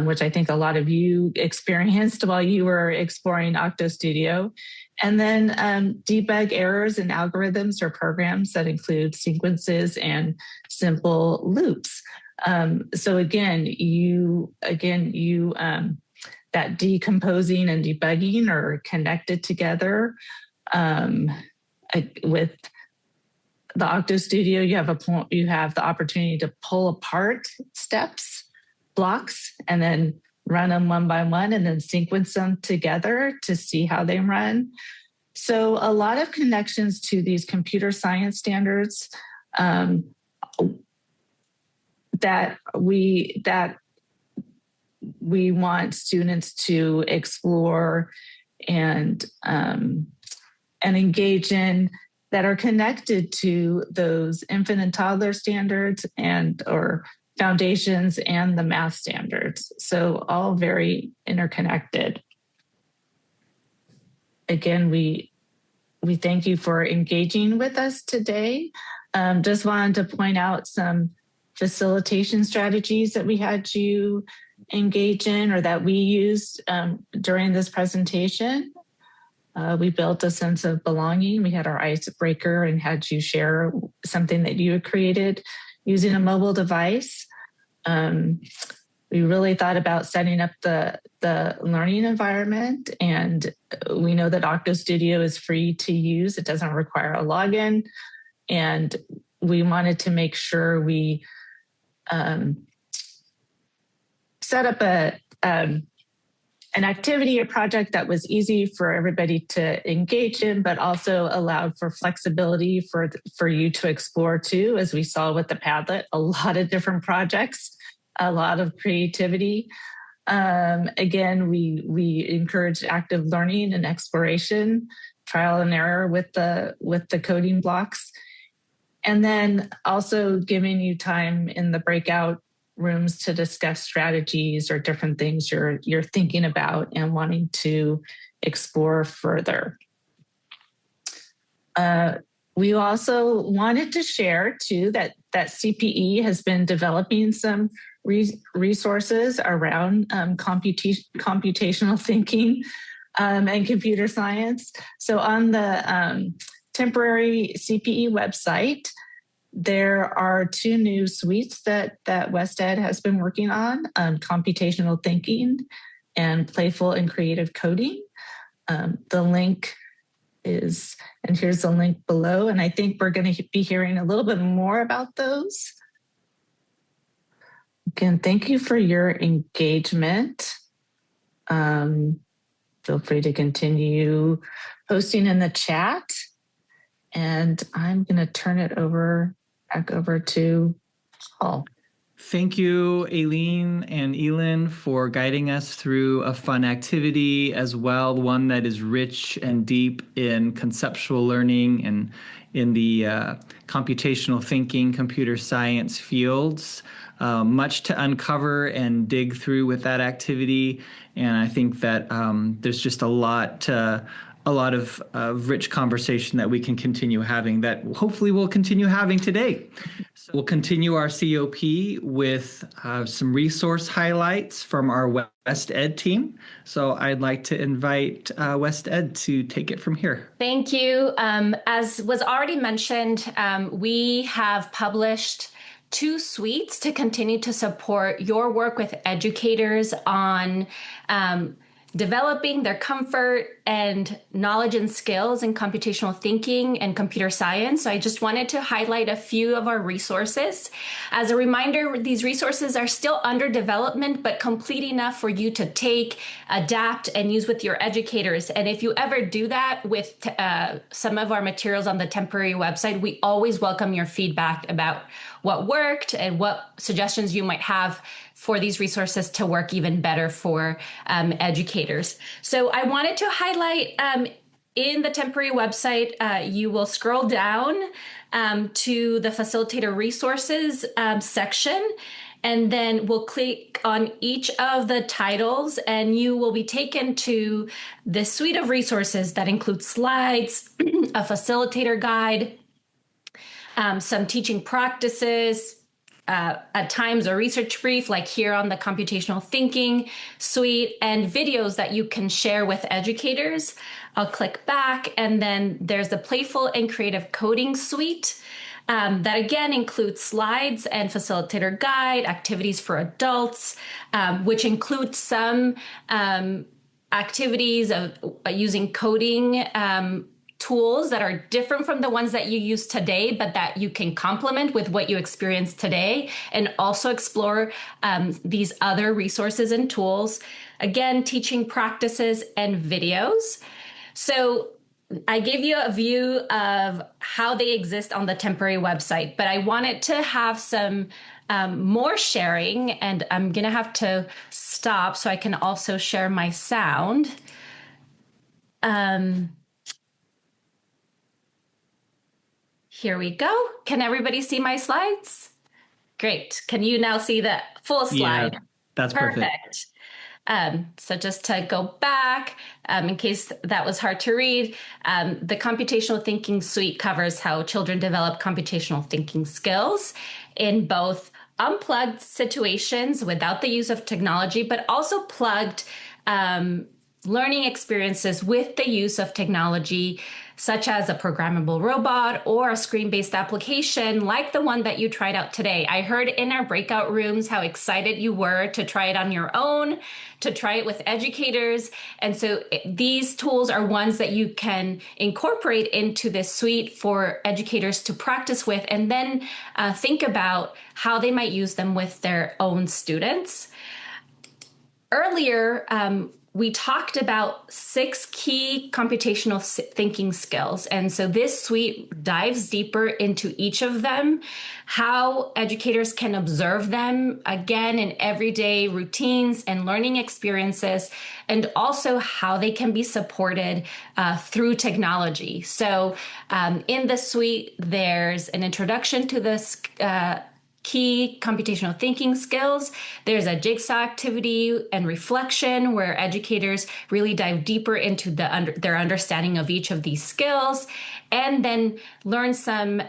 which I think a lot of you experienced while you were exploring Octo Studio, and then debug errors in algorithms or programs that include sequences and simple loops. So again, that decomposing and debugging are connected together. With the Octo Studio, you have the opportunity to pull apart steps, blocks, and then run them one by one, and then sequence them together to see how they run. So a lot of connections to these computer science standards that we want students to explore and engage in, that are connected to those infant and toddler standards or foundations and the math standards. So all very interconnected. Again, we thank you for engaging with us today. Just wanted to point out some facilitation strategies that we had you engage in, or that we used during this presentation. We built a sense of belonging. We had our icebreaker and had you share something that you had created using a mobile device. we really thought about setting up the learning environment, and we know that Octo Studio is free to use. It doesn't require a login, and we wanted to make sure we set up an activity, a project that was easy for everybody to engage in, but also allowed for flexibility for you to explore too. As we saw with the Padlet, a lot of different projects, a lot of creativity. Again, we encourage active learning and exploration, trial and error with the coding blocks, and then also giving you time in the breakout rooms to discuss strategies or different things you're thinking about and wanting to explore further. We also wanted to share too that CPE has been developing some resources around computational thinking and computer science. So on the temporary CPE website, there are 2 new suites that WestEd has been working on, computational thinking and playful and creative coding. The link is, and here's the link below, and I think we're going to be hearing a little bit more about those. Again, thank you for your engagement. Feel free to continue posting in the chat, and I'm going to turn it back over to Paul. Thank you, Aileen and Elin, for guiding us through a fun activity as well, one that is rich and deep in conceptual learning and in the computational thinking, computer science fields. Much to uncover and dig through with that activity, and I think that there's just a lot of rich conversation that we can continue having, that hopefully we'll continue having today. So we'll continue our COP with some resource highlights from our WestEd team. So I'd like to invite WestEd to take it from here. Thank you. As was already mentioned, we have published 2 suites to continue to support your work with educators on developing their comfort and knowledge and skills in computational thinking and computer science. So I just wanted to highlight a few of our resources. As a reminder, these resources are still under development, but complete enough for you to take, adapt, and use with your educators. And if you ever do that with some of our materials on the temporary website, we always welcome your feedback about what worked and what suggestions you might have for these resources to work even better for educators. So I wanted to highlight in the temporary website, you will scroll down to the facilitator resources section, and then we'll click on each of the titles and you will be taken to this suite of resources that include slides, a facilitator guide, some teaching practices, at times a research brief like here on the computational thinking suite, and videos that you can share with educators. I'll click back, and then there's the playful and creative coding suite that again includes slides and facilitator guide, activities for adults, which include some activities of using coding tools that are different from the ones that you use today, but that you can complement with what you experience today, and also explore these other resources and tools. Again, teaching practices and videos. So I gave you a view of how they exist on the temporary website, but I wanted to have some more sharing, and I'm going to have to stop so I can also share my sound. Here we go. Can everybody see my slides? Great. Can you now see the full slide? Yeah, that's perfect. So just to go back, in case that was hard to read, the Computational Thinking Suite covers how children develop computational thinking skills in both unplugged situations without the use of technology, but also plugged learning experiences with the use of technology, such as a programmable robot or a screen-based application like the one that you tried out today. I heard in our breakout rooms how excited you were to try it on your own, to try it with educators. And so these tools are ones that you can incorporate into this suite for educators to practice with, and then think about how they might use them with their own students. Earlier, we talked about 6 key computational thinking skills. And so this suite dives deeper into each of them, how educators can observe them, again, in everyday routines and learning experiences, and also how they can be supported through technology. So in the suite, there's an introduction to this key computational thinking skills. There's a jigsaw activity and reflection where educators really dive deeper into their understanding of each of these skills, and then learn some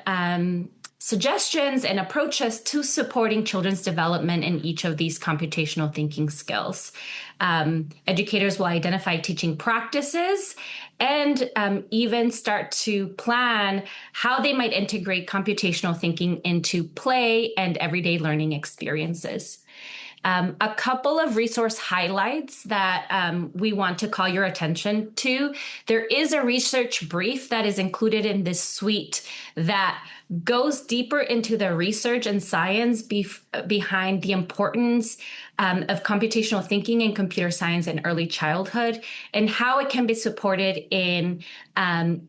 suggestions and approaches to supporting children's development in each of these computational thinking skills. Educators will identify teaching practices and even start to plan how they might integrate computational thinking into play and everyday learning experiences. A couple of resource highlights that we want to call your attention to. There is a research brief that is included in this suite that goes deeper into the research and science behind the importance of computational thinking in computer science in early childhood, and how it can be supported in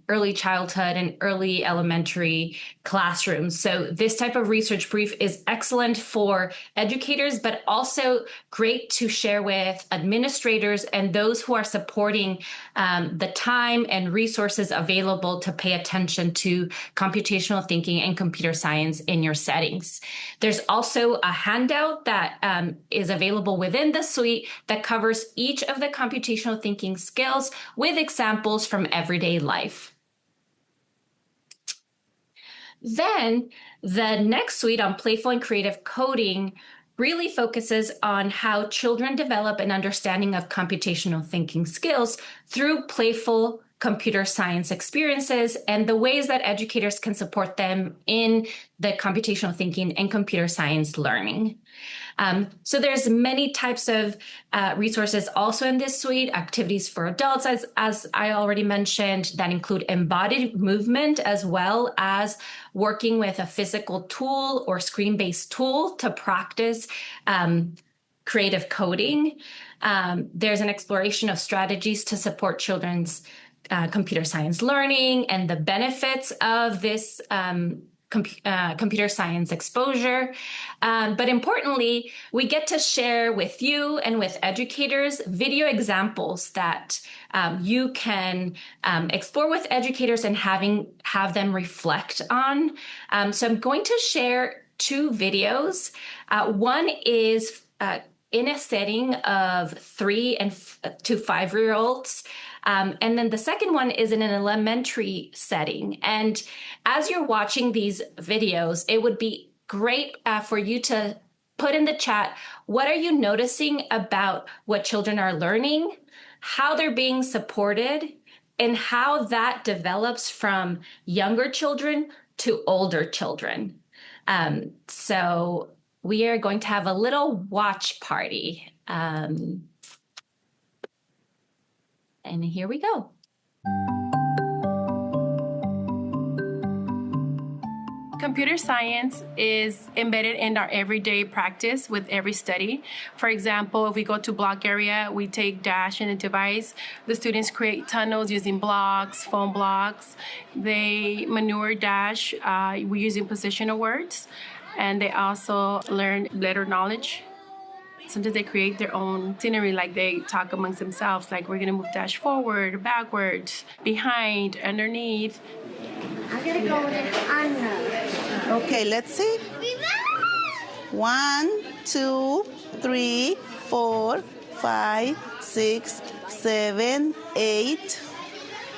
early childhood and early elementary classrooms. So this type of research brief is excellent for educators, but also great to share with administrators and those who are supporting the time and resources available to pay attention to computational thinking and computer science in your settings. There's also a handout that is available within the suite that covers each of the computational thinking skills with examples from everyday life. Then the next suite on playful and creative coding really focuses on how children develop an understanding of computational thinking skills through playful computer science experiences and the ways that educators can support them in the computational thinking and computer science learning. So there's many types of resources also in this suite, activities for adults, as I already mentioned, that include embodied movement as well as working with a physical tool or screen-based tool to practice creative coding. There's an exploration of strategies to support children's computer science learning and the benefits of this computer science exposure. But importantly, we get to share with you and with educators video examples that you can explore with educators and have them reflect on. So I'm going to share 2 videos. One is in a setting of 3 to 5-year-olds. And then the second one is in an elementary setting. And as you're watching these videos, it would be great for you to put in the chat, what are you noticing about what children are learning, how they're being supported, and how that develops from younger children to older children. So we are going to have a little watch party. And here we go. Computer science is embedded in our everyday practice with every study. For example, if we go to block area, we take Dash in a device. The students create tunnels using blocks, foam blocks. They manure Dash we're using positional words. And they also learn letter knowledge. Sometimes they create their own scenery, like they talk amongst themselves, like we're gonna move Dash forward, backwards, behind, underneath. I'm gonna go with Anna. Okay, let's see. 1, 2, 3, 4, 5, 6, 7, 8.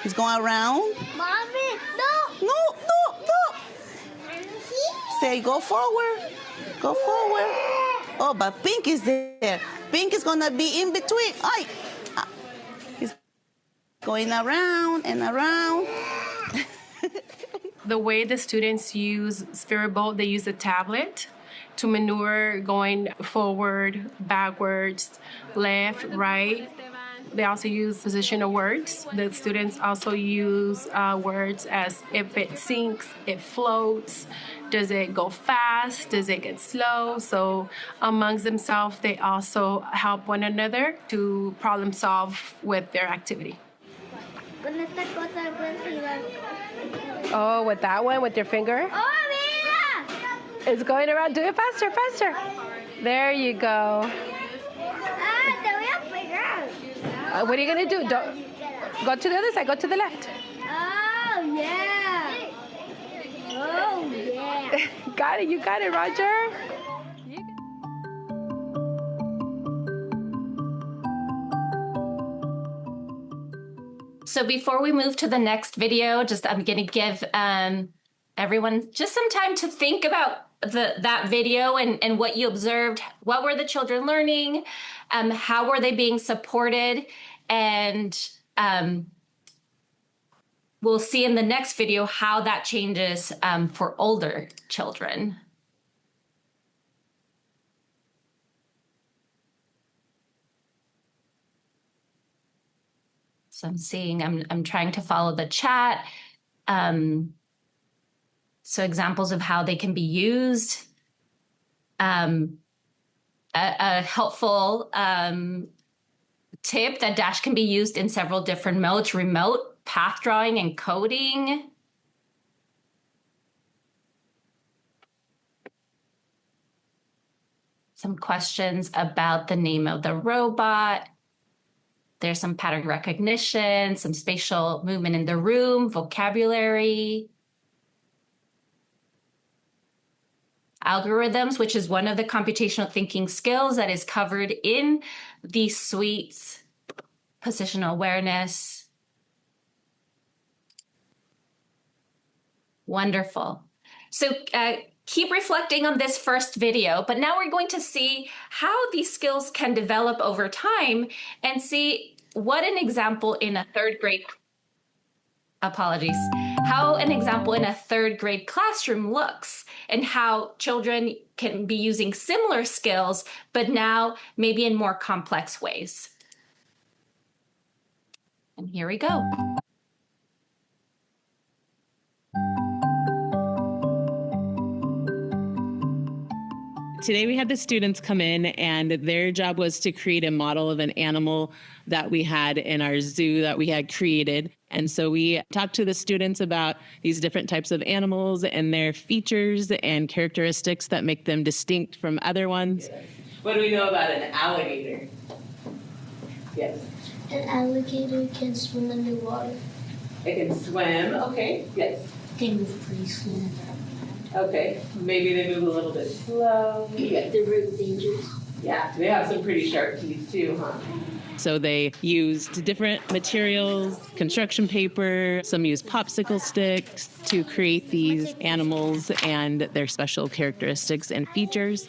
He's going around. Mommy, no. No. Say, go forward. Go forward. Oh, but Pink is there. Pink is gonna be in between. Ay. going around and around. The way the students use Spherable, they use a tablet to maneuver going forward, backwards, left, right. They also use positional words. The students also use words as if it sinks, it floats, does it go fast, does it get slow? So amongst themselves, they also help one another to problem solve with their activity. Oh, with that one, with your finger? Oh, mira! It's going around. Do it faster, faster. There you go. What are you going to do? Don't go to the other side. Go to the left. Oh, yeah. Oh, yeah. Got it. You got it, Roger. So before we move to the next video, I'm going to give everyone just some time to think about that video and what you observed. What were the children learning? How were they being supported? And we'll see in the next video how that changes for older children. So I'm seeing, I'm trying to follow the chat. So examples of how they can be used. A helpful tip that Dash can be used in several different modes: remote, path drawing, and coding. Some questions about the name of the robot. There's some pattern recognition, some spatial movement in the room, vocabulary. Algorithms, which is one of the computational thinking skills that is covered in these suites. Positional awareness. Wonderful. So keep reflecting on this first video, but now we're going to see how these skills can develop over time and see what an example in a third grade, how an example in a third grade classroom looks, and how children can be using similar skills, but now maybe in more complex ways. And here we go. Today we had the students come in and their job was to create a model of an animal that we had in our zoo that we had created. And so we talked to the students about these different types of animals and their features and characteristics that make them distinct from other ones. Yes. What do we know about an alligator? Yes. An alligator can swim underwater. It can swim, okay, yes. They move pretty slow. Okay, maybe they move a little bit slow. Yeah, they're very dangerous. Yeah, they have some pretty sharp teeth too, huh? So they used different materials, construction paper, some used popsicle sticks to create these animals and their special characteristics and features.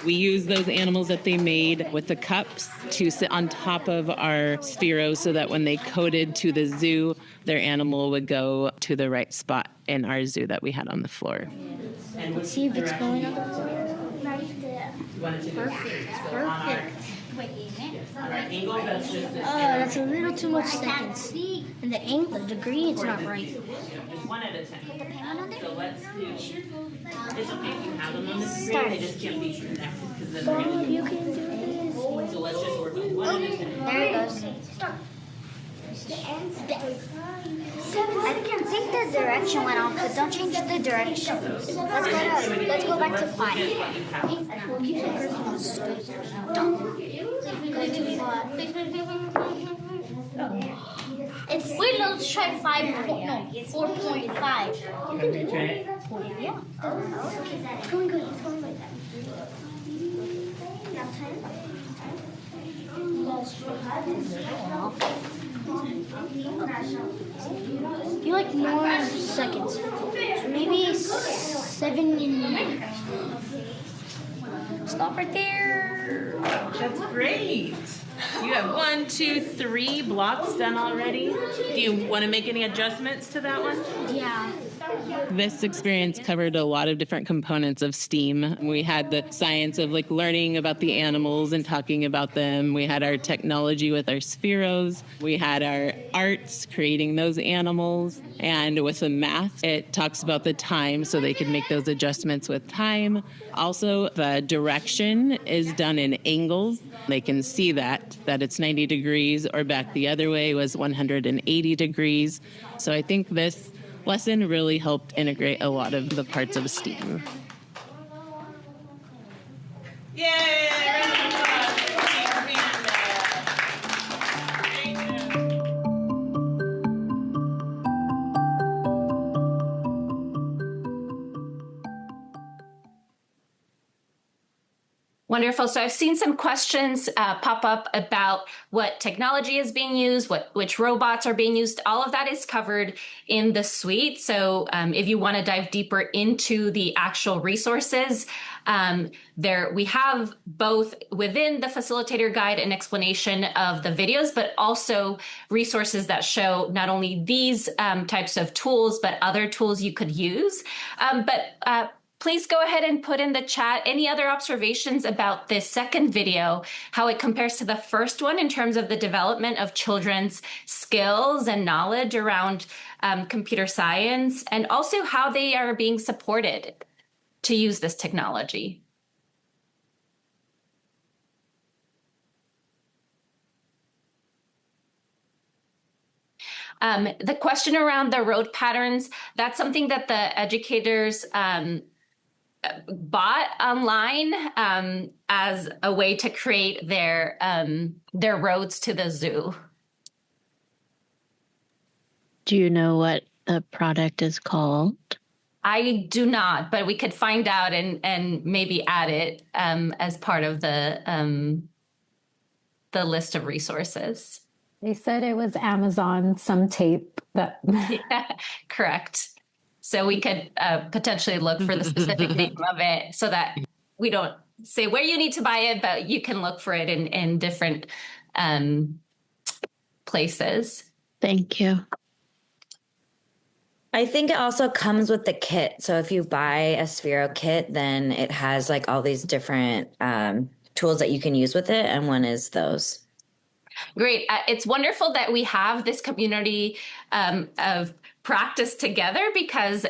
We used those animals that they made with the cups to sit on top of our Sphero so that when they coded to the zoo, their animal would go to the right spot in our zoo that we had on the floor. Let's see if it's going on. Right there. Perfect. Perfect. On our angle, that's just Oh, that's a little too much seconds. And the angle, the degree, it's not right. 1 at a time. So let's do. It's okay if you have them on the screen, they just can't be connected because then they're going to. You can do this. So let's just work on 1 at a time. There it goes. I think the direction went off, but don't change the direction. Let's go back to 5. Wait, no, let's try 5. No, 4.5. You can try it? Yeah. It's going good. It's going like that. You like more seconds. So maybe 7 and 8. Stop right there. That's great. You have 1, 2, 3 blocks done already. Do you want to make any adjustments to that one? Yeah. This experience covered a lot of different components of STEAM. We had the science of like learning about the animals and talking about them. We had our technology with our spheros. We had our arts creating those animals. And with the math, it talks about the time so they can make those adjustments with time. Also, the direction is done in angles. They can see that it's 90 degrees or back the other way was 180 degrees. So I think this lesson really helped integrate a lot of the parts of STEAM. Yay! Wonderful. So I've seen some questions pop up about what technology is being used, which robots are being used. All of that is covered in the suite. So if you want to dive deeper into the actual resources, we have both within the facilitator guide an explanation of the videos, but also resources that show not only these types of tools, but other tools you could use. Please go ahead and put in the chat any other observations about this second video, how it compares to the first one in terms of the development of children's skills and knowledge around computer science, and also how they are being supported to use this technology. The question around the road patterns, that's something that the educators bought online as a way to create their roads to the zoo. Do you know what the product is called? I do not, but we could find out and maybe add it as part of the list of resources. They said it was Amazon, some tape that. Yeah, correct. So we could potentially look for the specific name of it so that we don't say where you need to buy it, but you can look for it in different places. Thank you. I think it also comes with the kit. So if you buy a Sphero kit, then it has like all these different tools that you can use with it. And one is those. Great. It's wonderful that we have this community of practice together, because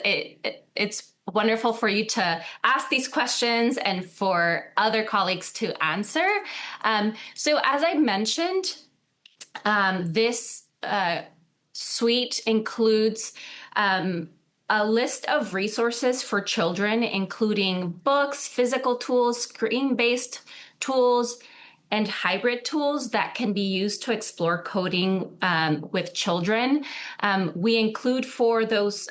it's wonderful for you to ask these questions and for other colleagues to answer. So as I mentioned, this suite includes a list of resources for children, including books, physical tools, screen-based tools, and hybrid tools that can be used to explore coding with children. We include for those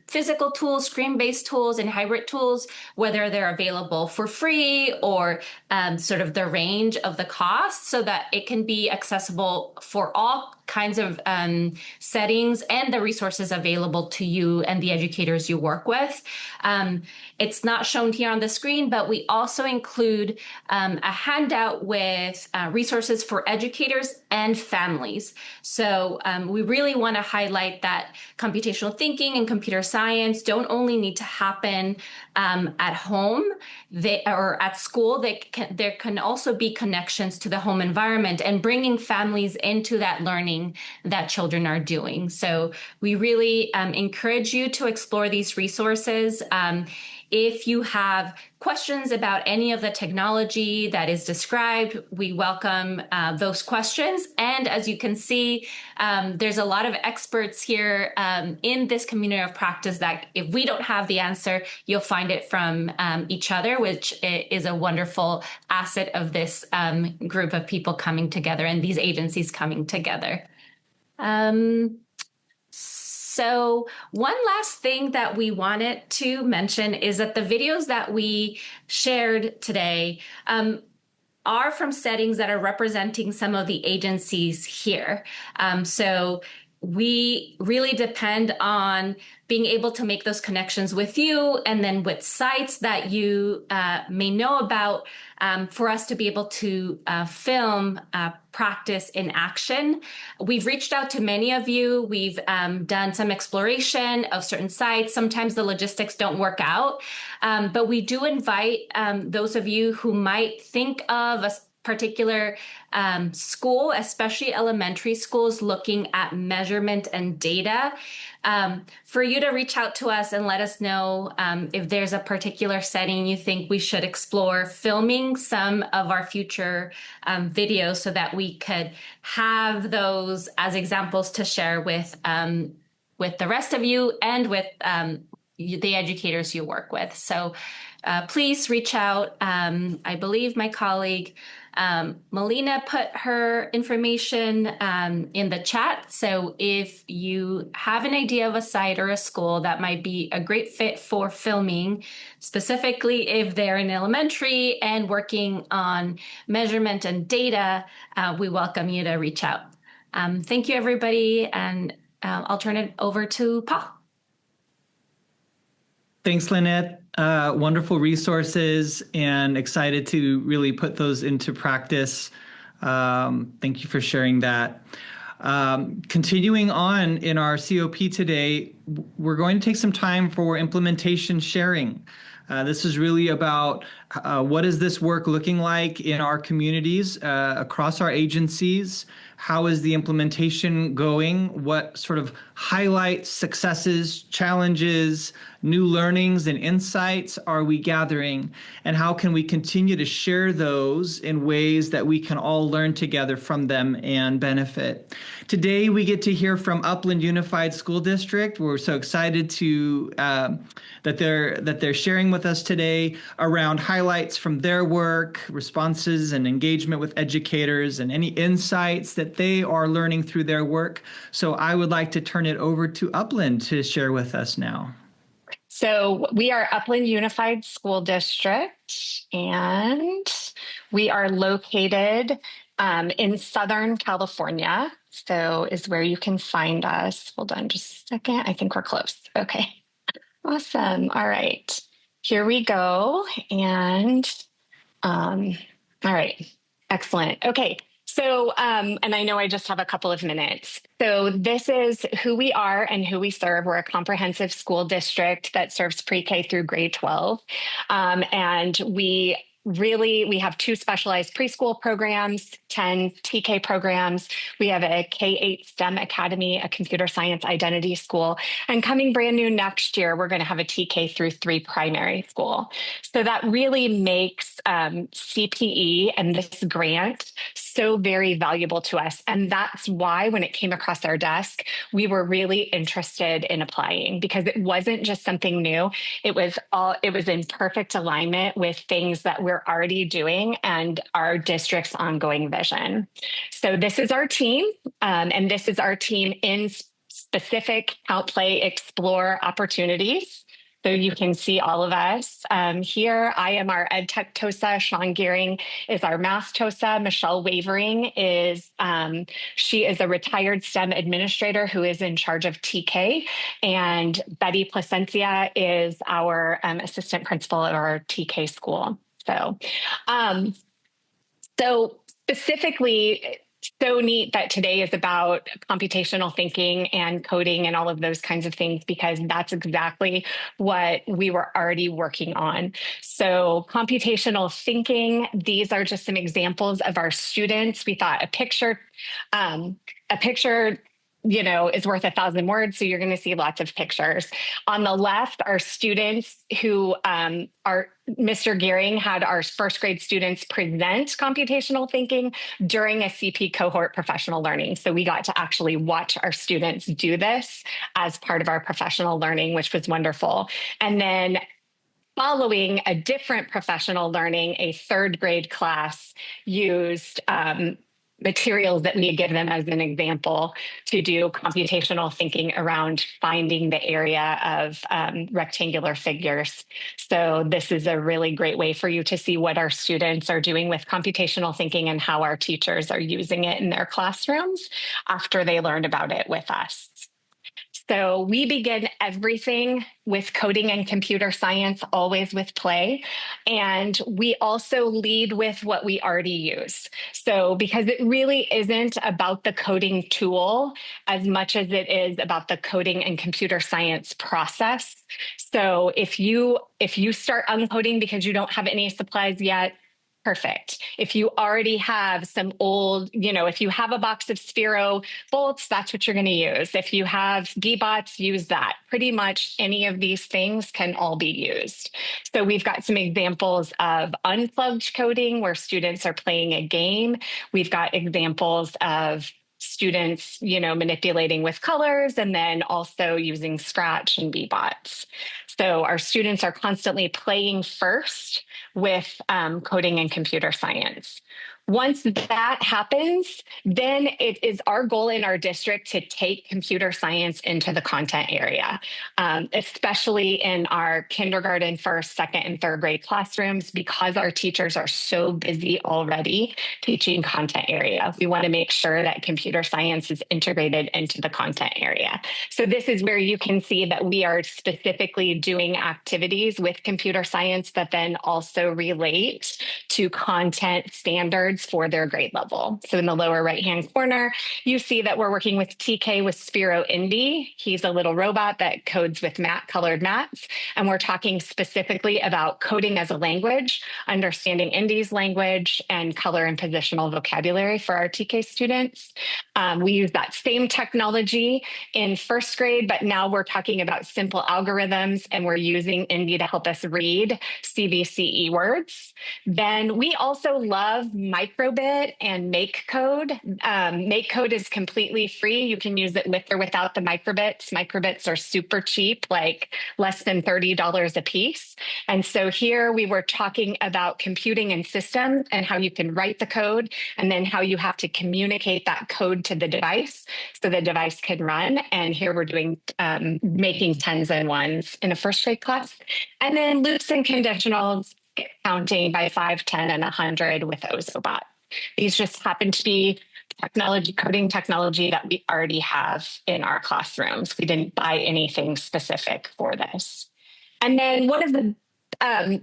physical tools, screen-based tools, and hybrid tools, whether they're available for free or sort of the range of the cost, so that it can be accessible for all kinds of settings and the resources available to you and the educators you work with. It's not shown here on the screen, but we also include a handout with resources for educators and families. So we really want to highlight that computational thinking and computer science don't only need to happen at home or at school. There can also be connections to the home environment and bringing families into that learning that children are doing. So we really encourage you to explore these resources. If you have questions about any of the technology that is described, we welcome those questions. And as you can see, there's a lot of experts here in this community of practice that if we don't have the answer, you'll find it from each other, which is a wonderful asset of this group of people coming together and these agencies coming together. So one last thing that we wanted to mention is that the videos that we shared today are from settings that are representing some of the agencies here. So we really depend on being able to make those connections with you and then with sites that you may know about for us to be able to film practice in action. We've reached out to many of you. We've done some exploration of certain sites. Sometimes the logistics don't work out, but we do invite those of you who might think of a particular school, especially elementary schools, looking at measurement and data, for you to reach out to us and let us know if there's a particular setting you think we should explore filming some of our future videos so that we could have those as examples to share with the rest of you and with the educators you work with. So please reach out. I believe my colleague Melina put her information in the chat. So if you have an idea of a site or a school that might be a great fit for filming, specifically if they're in elementary and working on measurement and data, we welcome you to reach out. Thank you, everybody. And I'll turn it over to Paul. Thanks, Lynette. Wonderful resources and excited to really put those into practice. Thank you for sharing that. Continuing on in our COP today, we're going to take some time for implementation sharing. This is really about what is this work looking like in our communities, across our agencies? How is the implementation going? What sort of highlights, successes, challenges, new learnings and insights are we gathering? And how can we continue to share those in ways that we can all learn together from them and benefit? Today, we get to hear from Upland Unified School District. We're so excited to that they're sharing with us today around highlights from their work, responses and engagement with educators, and any insights that they are learning through their work. So I would like to turn it over to Upland to share with us now. So we are Upland Unified School District, and we are located in Southern California. So is where you can find us. Hold on just a second. I think we're close. Okay. Awesome. All right. Here we go. And all right. Excellent. Okay. So, and I know I just have a couple of minutes. So this is who we are and who we serve. We're a comprehensive school district that serves pre-K through grade 12. And we have 2 specialized preschool programs, 10 TK programs. We have a K-8 STEM Academy, a computer science identity school. And coming brand new next year, we're going to have a TK through 3 primary school. So that really makes CPE and this grant so very valuable to us. And that's why when it came across our desk, we were really interested in applying, because it wasn't just something new. It was in perfect alignment with things that we're already doing and our district's ongoing vision. So this is our team, and this is our team in specific Outplay Explore opportunities. So you can see all of us. Here, I am our Ed Tech TOSA. Sean Gearing is our Math TOSA. Michelle Wavering is, she is a retired STEM administrator who is in charge of TK. And Betty Placencia is our assistant principal at our TK school. So specifically, so neat that today is about computational thinking and coding and all of those kinds of things, because that's exactly what we were already working on. So computational thinking, these are just some examples of our students. We thought a picture, is worth 1,000 words. So you're going to see lots of pictures. On the left are students who Mr. Gearing had our first grade students present computational thinking during a CP cohort professional learning. So we got to actually watch our students do this as part of our professional learning, which was wonderful. And then following a different professional learning, a 3rd grade class used materials that we give them as an example to do computational thinking around finding the area of rectangular figures. So this is a really great way for you to see what our students are doing with computational thinking and how our teachers are using it in their classrooms after they learned about it with us. So we begin everything with coding and computer science, always with play. And we also lead with what we already use. So because it really isn't about the coding tool as much as it is about the coding and computer science process. So if you start uncoding because you don't have any supplies yet, perfect. If you already have some old, if you have a box of Sphero bolts, that's what you're going to use. If you have D-bots, use that. Pretty much any of these things can all be used. So we've got some examples of unplugged coding where students are playing a game. We've got examples of students, manipulating with colors and then also using Scratch and B-bots. So our students are constantly playing first with coding and computer science. Once that happens, then it is our goal in our district to take computer science into the content area, especially in our kindergarten, first, second, and third grade classrooms, because our teachers are so busy already teaching content area. We want to make sure that computer science is integrated into the content area. So this is where you can see that we are specifically doing activities with computer science that then also relate to content standards for their grade level. So in the lower right-hand corner, you see that we're working with TK with Sphero Indy. He's a little robot that codes with colored mats. And we're talking specifically about coding as a language, understanding Indy's language, and color and positional vocabulary for our TK students. We use that same technology in first grade, but now we're talking about simple algorithms, and we're using Indy to help us read CVCE words. Then we also love microbit and MakeCode. MakeCode is completely free. You can use it with or without the microbits. Microbits are super cheap, like less than $30 a piece. And so here we were talking about computing and systems and how you can write the code and then how you have to communicate that code to the device so the device can run. And here we're doing making tens and ones in a first grade class. And then loops and conditionals, counting by 5, 10, and 100 with Ozobot. These just happen to be coding technology that we already have in our classrooms. We didn't buy anything specific for this. And then one of the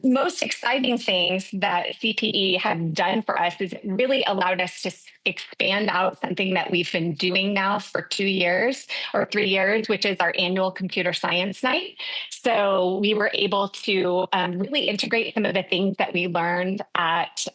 most exciting things that CPE has done for us is it really allowed us to expand out something that we've been doing now for 2 years or 3 years, which is our annual computer science night. So we were able to really integrate some of the things that we learned at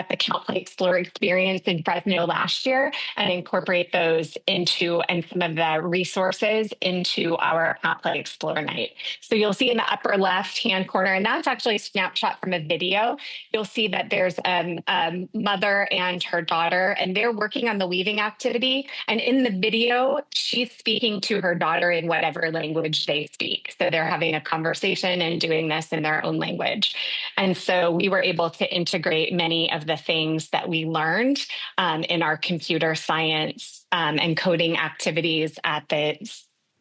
the Count Play Explore experience in Fresno last year and incorporate those into and some of the resources into our Count Play Explore night. So you'll see in the upper left-hand corner, and that's actually a snapshot from a video, you'll see that there's a mother and her daughter, and they're working on the weaving activity. And in the video, she's speaking to her daughter in whatever language they speak. So they're having a conversation and doing this in their own language. And so we were able to integrate many of the things that we learned in our computer science and coding activities at the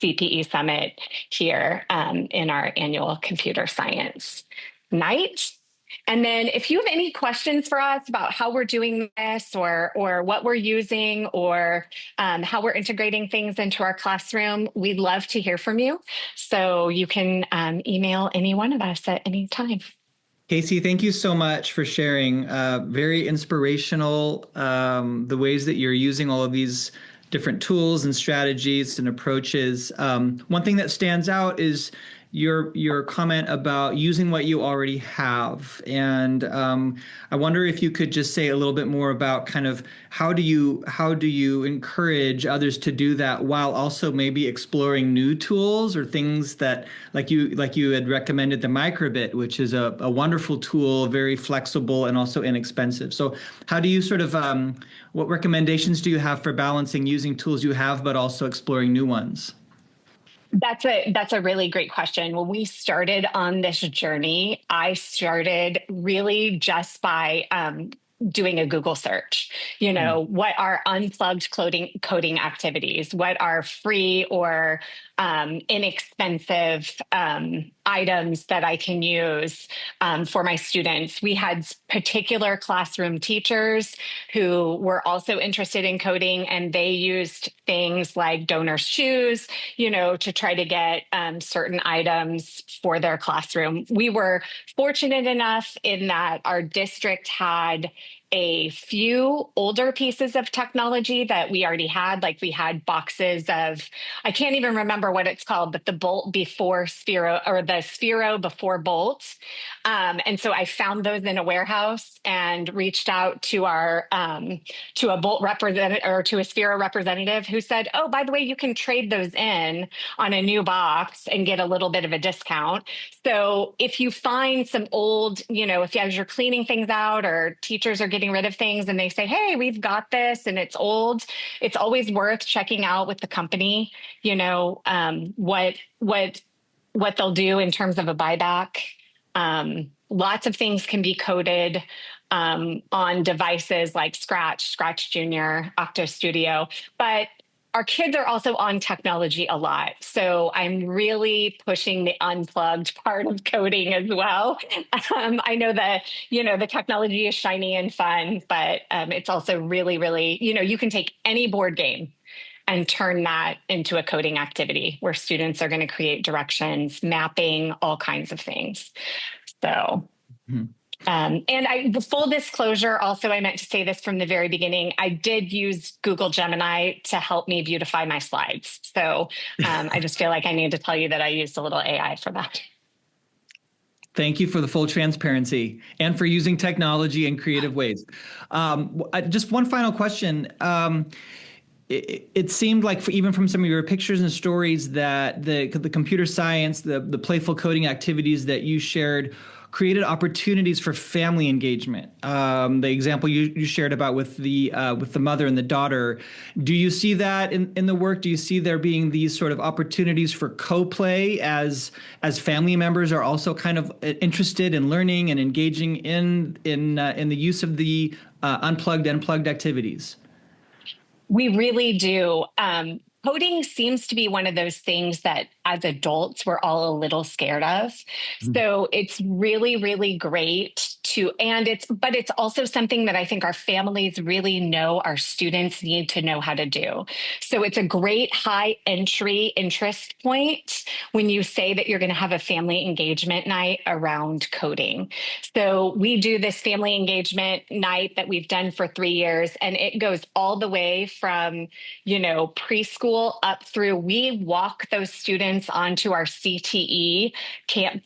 CPE Summit here in our annual computer science night. And then if you have any questions for us about how we're doing this or what we're using or how we're integrating things into our classroom, we'd love to hear from you. So you can email any one of us at any time. Casey, thank you so much for sharing. Very inspirational, the ways that you're using all of these different tools and strategies and approaches. One thing that stands out is your comment about using what you already have. And I wonder if you could just say a little bit more about kind of how do you encourage others to do that while also maybe exploring new tools or things that like you had recommended the microbit, which is a wonderful tool, very flexible and also inexpensive. So how do you sort of what recommendations do you have for balancing using tools you have but also exploring new ones? That's a really great question. When we started on this journey, I started really just by doing a Google search. What are unplugged coding activities? What are free or inexpensive items that I can use for my students? We had particular classroom teachers who were also interested in coding, and they used things like donors choose, to try to get certain items for their classroom. We were fortunate enough in that our district had a few older pieces of technology that we already had. Like we had boxes of, I can't even remember what it's called, but the Bolt before Sphero, or the Sphero before Bolt. And so I found those in a warehouse and reached out to our to a Bolt representative, or to a Sphero representative, who said, "Oh, by the way, you can trade those in on a new box and get a little bit of a discount." So if you find some old, if as you're cleaning things out, or teachers are getting rid of things and they say, "Hey, we've got this and it's old," it's always worth checking out with the company, what they'll do in terms of a buyback. Lots of things can be coded on devices like Scratch Junior, Octo Studio, but our kids are also on technology a lot. So I'm really pushing the unplugged part of coding as well. I know that, the technology is shiny and fun, but it's also really, really, you can take any board game and turn that into a coding activity where students are going to create directions, mapping, all kinds of things. So, full disclosure, also, I meant to say this from the very beginning, I did use Google Gemini to help me beautify my slides. So I just feel like I need to tell you that I used a little AI for that. Thank you for the full transparency and for using technology in creative ways. Just one final question. It seemed like, even from some of your pictures and stories, that the computer science, the playful coding activities that you shared created opportunities for family engagement. The example you shared about with the mother and the daughter, do you see that in the work? Do you see there being these sort of opportunities for co-play as family members are also kind of interested in learning and engaging in the use of the unplugged and plugged activities? We really do. Coding seems to be one of those things that as adults, we're all a little scared of. So it's really, really great but it's also something that I think our families really know our students need to know how to do. So it's a great high entry interest point when you say that you're going to have a family engagement night around coding. So we do this family engagement night that we've done for 3 years, and it goes all the way from, preschool up through. We walk those students onto our CTE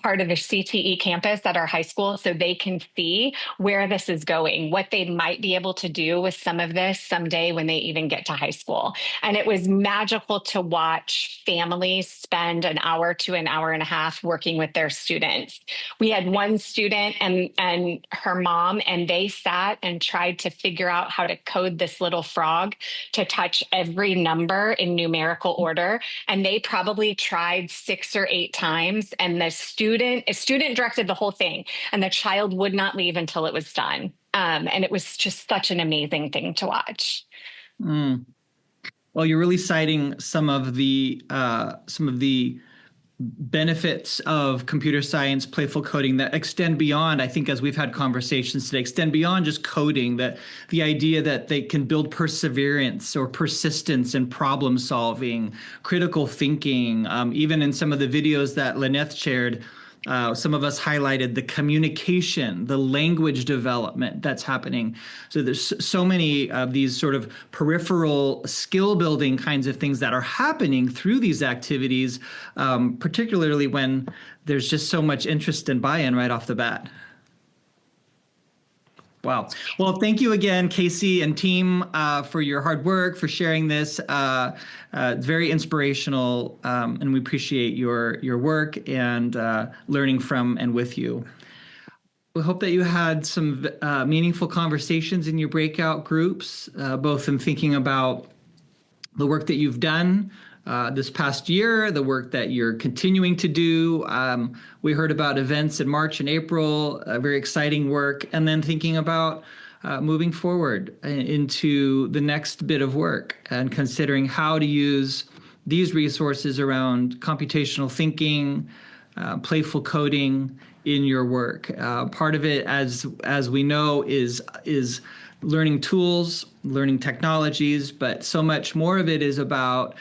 part of the CTE campus at our high school, so they can see where this is going, what they might be able to do with some of this someday when they even get to high school. And it was magical to watch families spend an hour to an hour and a half working with their students. We had one student and her mom, and they sat and tried to figure out how to code this little frog to touch every number in numerical order. And they probably tried 6 or 8 times, and a student directed the whole thing, and the child would not leave until it was done. And it was just such an amazing thing to watch. Well, you're really citing some of the benefits of computer science, playful coding that extend beyond, I think, as we've had conversations today, extend beyond just coding, that the idea that they can build perseverance or persistence in problem solving, critical thinking. Even in some of the videos that Lynette shared, some of us highlighted the communication, the language development that's happening. So there's so many of these sort of peripheral skill building kinds of things that are happening through these activities, particularly when there's just so much interest and buy-in right off the bat. Wow. Well, thank you again, Casey and team, for your hard work, for sharing this. It's very inspirational, and we appreciate your work and learning from and with you. We hope that you had some meaningful conversations in your breakout groups, both in thinking about the work that you've done this past year, the work that you're continuing to do. We heard about events in March and April, very exciting work, and then thinking about moving forward into the next bit of work and considering how to use these resources around computational thinking, playful coding in your work. Part of it, as we know, is learning tools, learning technologies, but so much more of it is about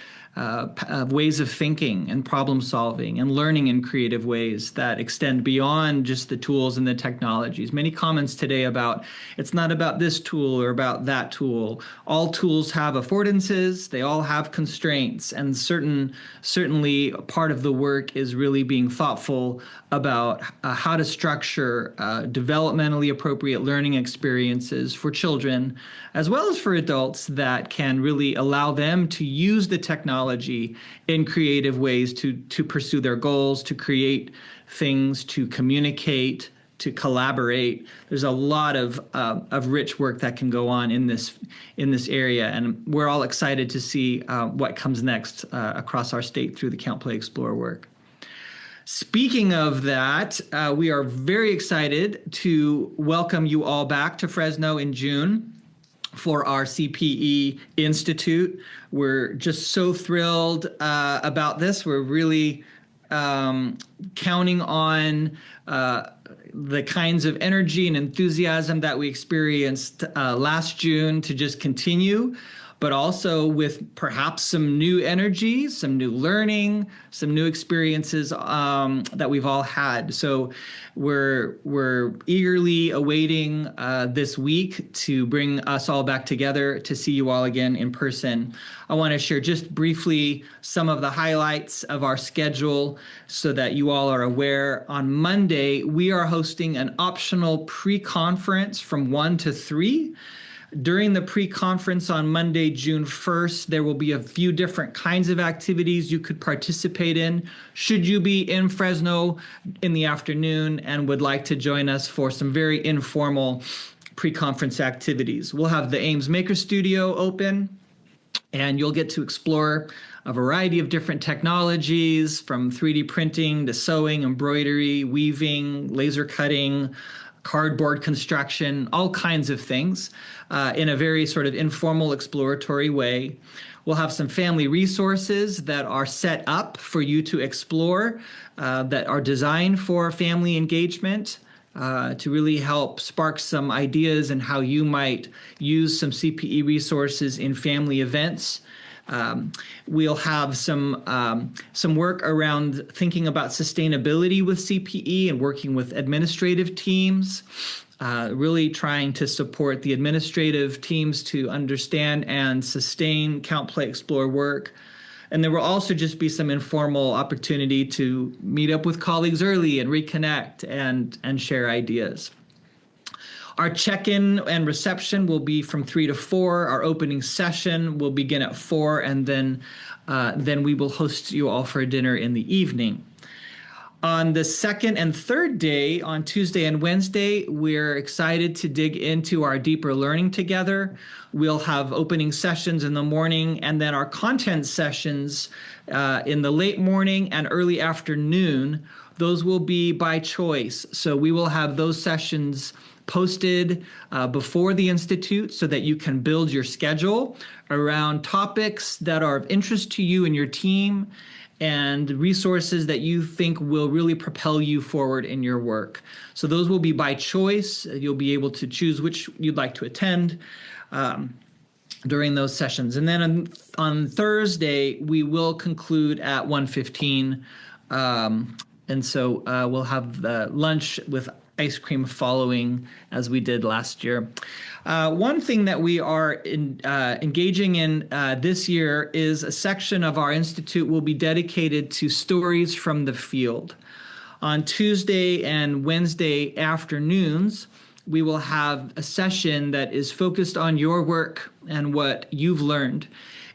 ways of thinking and problem solving and learning in creative ways that extend beyond just the tools and the technologies. Many comments today about it's not about this tool or about that tool. All tools have affordances, they all have constraints, and certainly part of the work is really being thoughtful about how to structure developmentally appropriate learning experiences for children as well as for adults that can really allow them to use the technology in creative ways to pursue their goals, to create things, to communicate, to collaborate. There's a lot of rich work that can go on in this area, and we're all excited to see what comes next across our state through the Count, Play, Explore work. Speaking of that, we are very excited to welcome you all back to Fresno in June for our CPE Institute. We're just so thrilled about this. We're really counting on the kinds of energy and enthusiasm that we experienced last June to just continue, but also with perhaps some new energy, some new learning, some new experiences that we've all had. So we're eagerly awaiting this week to bring us all back together to see you all again in person. I want to share just briefly some of the highlights of our schedule so that you all are aware. On Monday, we are hosting an optional pre-conference from 1 to 3. During the pre-conference on Monday, June 1st, there will be a few different kinds of activities you could participate in. Should you be in Fresno in the afternoon and would like to join us for some very informal pre-conference activities, we'll have the Ames Maker Studio open, and you'll get to explore a variety of different technologies from 3D printing to sewing, embroidery, weaving, laser cutting, cardboard construction, all kinds of things in a very sort of informal, exploratory way. We'll have some family resources that are set up for you to explore that are designed for family engagement to really help spark some ideas and how you might use some CPE resources in family events. We'll have some work around thinking about sustainability with CPE and working with administrative teams, really trying to support the administrative teams to understand and sustain Count, Play, Explore work. And there will also just be some informal opportunity to meet up with colleagues early and reconnect and share ideas. Our check-in and reception will be from 3 to 4. Our opening session will begin at 4, and then we will host you all for a dinner in the evening. On the second and third day, on Tuesday and Wednesday, we're excited to dig into our deeper learning together. We'll have opening sessions in the morning, and then our content sessions in the late morning and early afternoon. Those will be by choice. So we will have those sessions posted before the Institute so that you can build your schedule around topics that are of interest to you and your team and resources that you think will really propel you forward in your work. So those will be by choice. You'll be able to choose which you'd like to attend during those sessions. And then on Thursday, we will conclude at 1:15. And so we'll have lunch with ice cream following, as we did last year. One thing that we are engaging in this year is a section of our institute will be dedicated to stories from the field. On Tuesday and Wednesday afternoons, we will have a session that is focused on your work and what you've learned.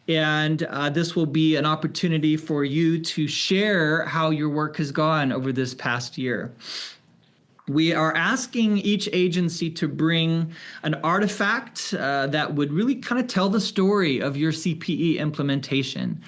And this will be an opportunity for you to share how your work has gone over this past year. We are asking each agency to bring an artifact that would really kind of tell the story of your CPE implementation.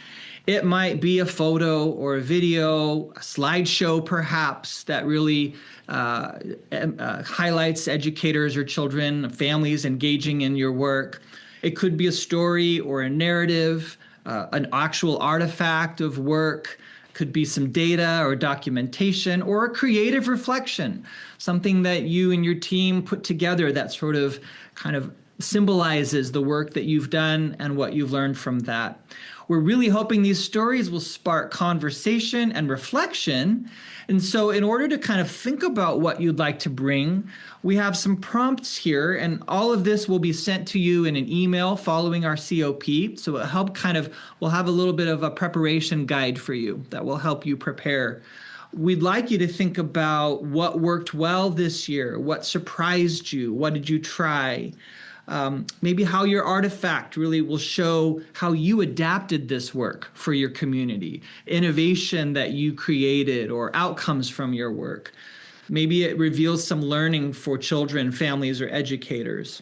It might be a photo or a video, a slideshow perhaps, that really highlights educators or children, families engaging in your work. It could be a story or a narrative, an actual artifact of work, could be some data or documentation, or a creative reflection, something that you and your team put together that sort of kind of symbolizes the work that you've done and what you've learned from that. We're really hoping these stories will spark conversation and reflection. And so in order to kind of think about what you'd like to bring, we have some prompts here, and all of this will be sent to you in an email following our COP. So it'll help we'll have a little bit of a preparation guide for you that will help you prepare. We'd like you to think about what worked well this year, what surprised you, what did you try? Maybe how your artifact really will show how you adapted this work for your community, innovation that you created or outcomes from your work. Maybe it reveals some learning for children, families, or educators.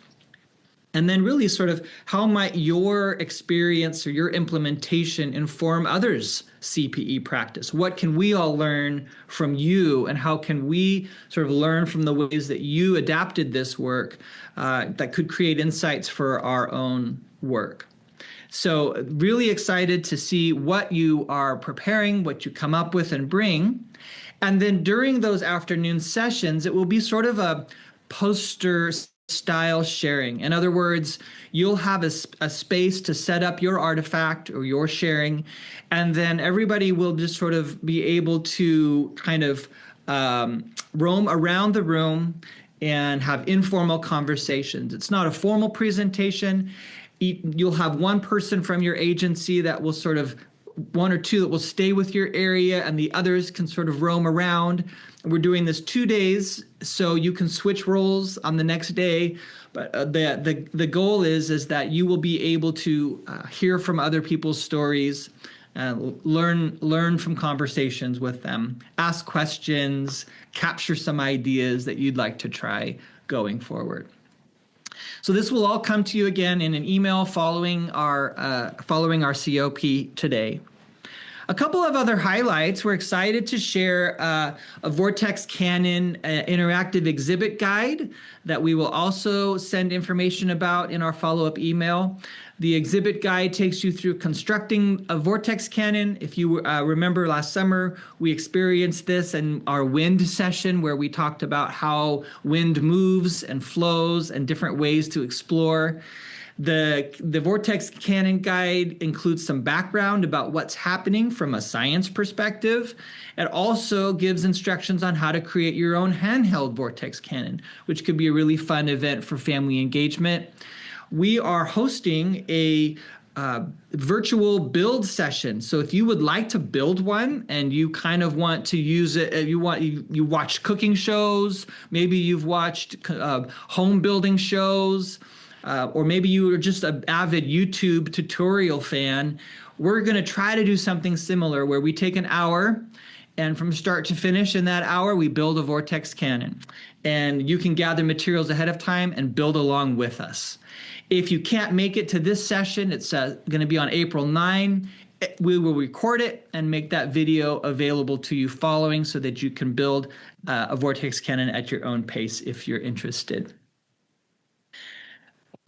And then really sort of how might your experience or your implementation inform others' CPE practice? What can we all learn from you, and how can we sort of learn from the ways that you adapted this work that could create insights for our own work? So really excited to see what you are preparing, what you come up with and bring. And then during those afternoon sessions, it will be sort of a poster style sharing. In other words, you'll have a space to set up your artifact or your sharing, and then everybody will just sort of be able to kind of roam around the room and have informal conversations. It's not a formal presentation. You'll have one person from your agency that will sort of, one or two that will stay with your area, and the others can sort of roam around. We're doing this 2 days, so you can switch roles on the next day. But the goal is that you will be able to hear from other people's stories, learn from conversations with them, ask questions, capture some ideas that you'd like to try going forward. So this will all come to you again in an email following our COP today. A couple of other highlights. We're excited to share a Vortex Canon interactive exhibit guide that we will also send information about in our follow-up email. The exhibit guide takes you through constructing a Vortex Cannon. If you remember last summer, we experienced this in our wind session where we talked about how wind moves and flows and different ways to explore. The Vortex Cannon guide includes some background about what's happening from a science perspective. It also gives instructions on how to create your own handheld Vortex Cannon, which could be a really fun event for family engagement. We are hosting a virtual build session. So if you would like to build one and you kind of want to use it, you watch cooking shows, maybe you've watched home building shows, or maybe you are just an avid YouTube tutorial fan, we're going to try to do something similar where we take an hour, and from start to finish in that hour, we build a Vortex Cannon. And you can gather materials ahead of time and build along with us. If you can't make it to this session, it's going to be on April 9. We will record it and make that video available to you following so that you can build a Vortex Cannon at your own pace if you're interested.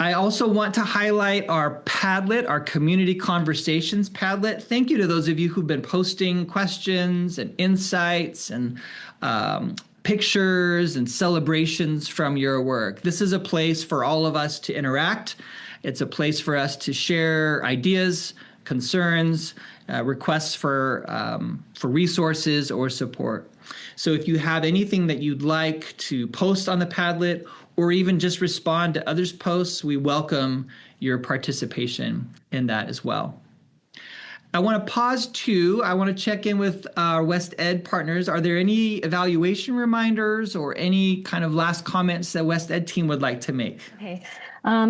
I also want to highlight our Padlet, our Community Conversations Padlet. Thank you to those of you who've been posting questions and insights and pictures and celebrations from your work. This is a place for all of us to interact. It's a place for us to share ideas, concerns, requests for resources or support. So if you have anything that you'd like to post on the Padlet or even just respond to others' posts, we welcome your participation in that as well. I want to pause too. I want to check in with our West Ed partners. Are there any evaluation reminders or any kind of last comments that West Ed team would like to make? Okay.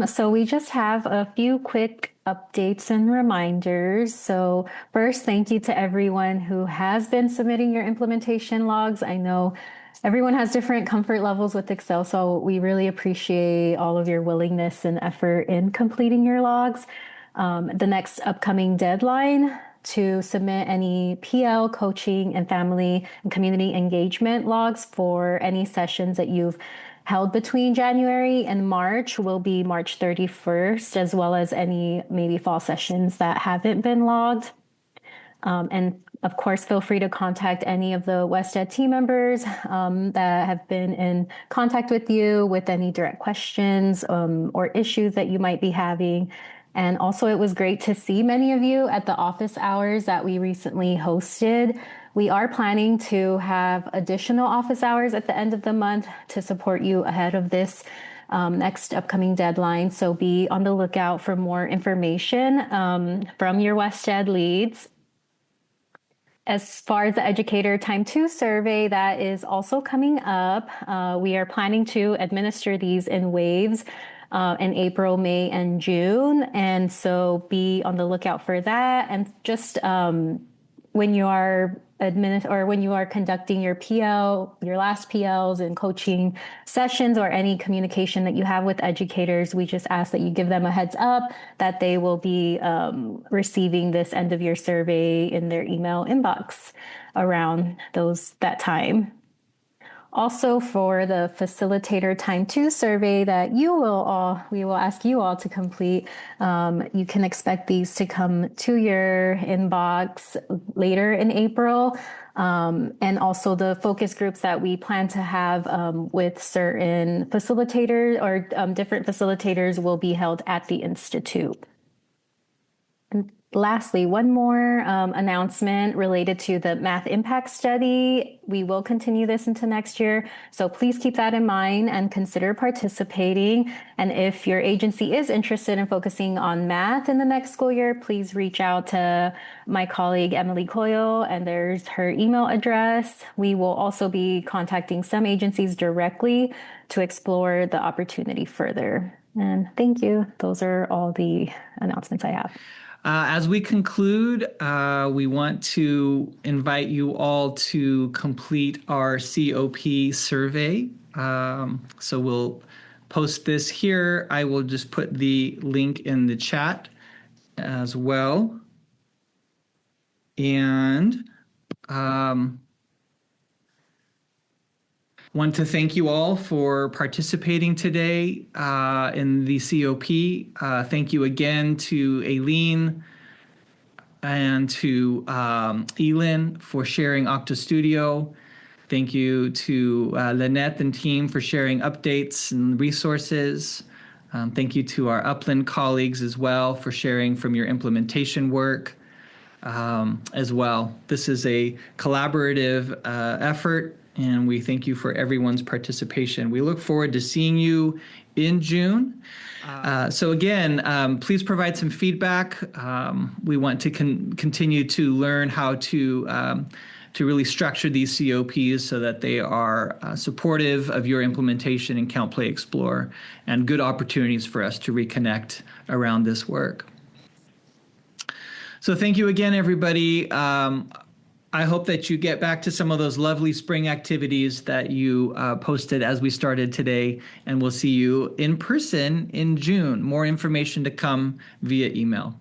So we just have a few quick updates and reminders. So first, thank you to everyone who has been submitting your implementation logs. I know everyone has different comfort levels with Excel, so we really appreciate all of your willingness and effort in completing your logs. The next upcoming deadline to submit any PL, coaching, and family and community engagement logs for any sessions that you've held between January and March. Will be March 31st, as well as any maybe fall sessions that haven't been logged. And of course, feel free to contact any of the WestEd team members that have been in contact with you with any direct questions or issues that you might be having. And also, it was great to see many of you at the office hours that we recently hosted. We are planning to have additional office hours at the end of the month to support you ahead of this next upcoming deadline. So be on the lookout for more information from your WestEd leads. As far as the Educator Time 2 survey, that is also coming up. We are planning to administer these in waves in April, May, and June. And so be on the lookout for that. And just when you are when you are conducting your PL, your last PLs and coaching sessions or any communication that you have with educators, we just ask that you give them a heads up that they will be receiving this end of year survey in their email inbox around that time. Also, for the Facilitator Time 2 survey that we will ask you all to complete, you can expect these to come to your inbox later in April. And also the focus groups that we plan to have with certain facilitators or different facilitators will be held at the Institute. And lastly, one more announcement related to the Math Impact Study. We will continue this into next year, so please keep that in mind and consider participating. And if your agency is interested in focusing on math in the next school year, please reach out to my colleague, Emily Coyle, and there's her email address. We will also be contacting some agencies directly to explore the opportunity further. And thank you. Those are all the announcements I have. As we conclude, we want to invite you all to complete our COP survey. So we'll post this here. I will just put the link in the chat as well. And want to thank you all for participating today in the COP. Thank you again to Aileen and to Elin for sharing Octa Studio. Thank you to Lynette and team for sharing updates and resources. Thank you to our Upland colleagues as well for sharing from your implementation work as well. This is a collaborative effort, and we thank you for everyone's participation. We look forward to seeing you in June. So again, please provide some feedback. We want to continue to learn how to really structure these COPs so that they are supportive of your implementation in Count, Play, Explore, and good opportunities for us to reconnect around this work. So thank you again, everybody. I hope that you get back to some of those lovely spring activities that you posted as we started today, and we'll see you in person in June. More information to come via email.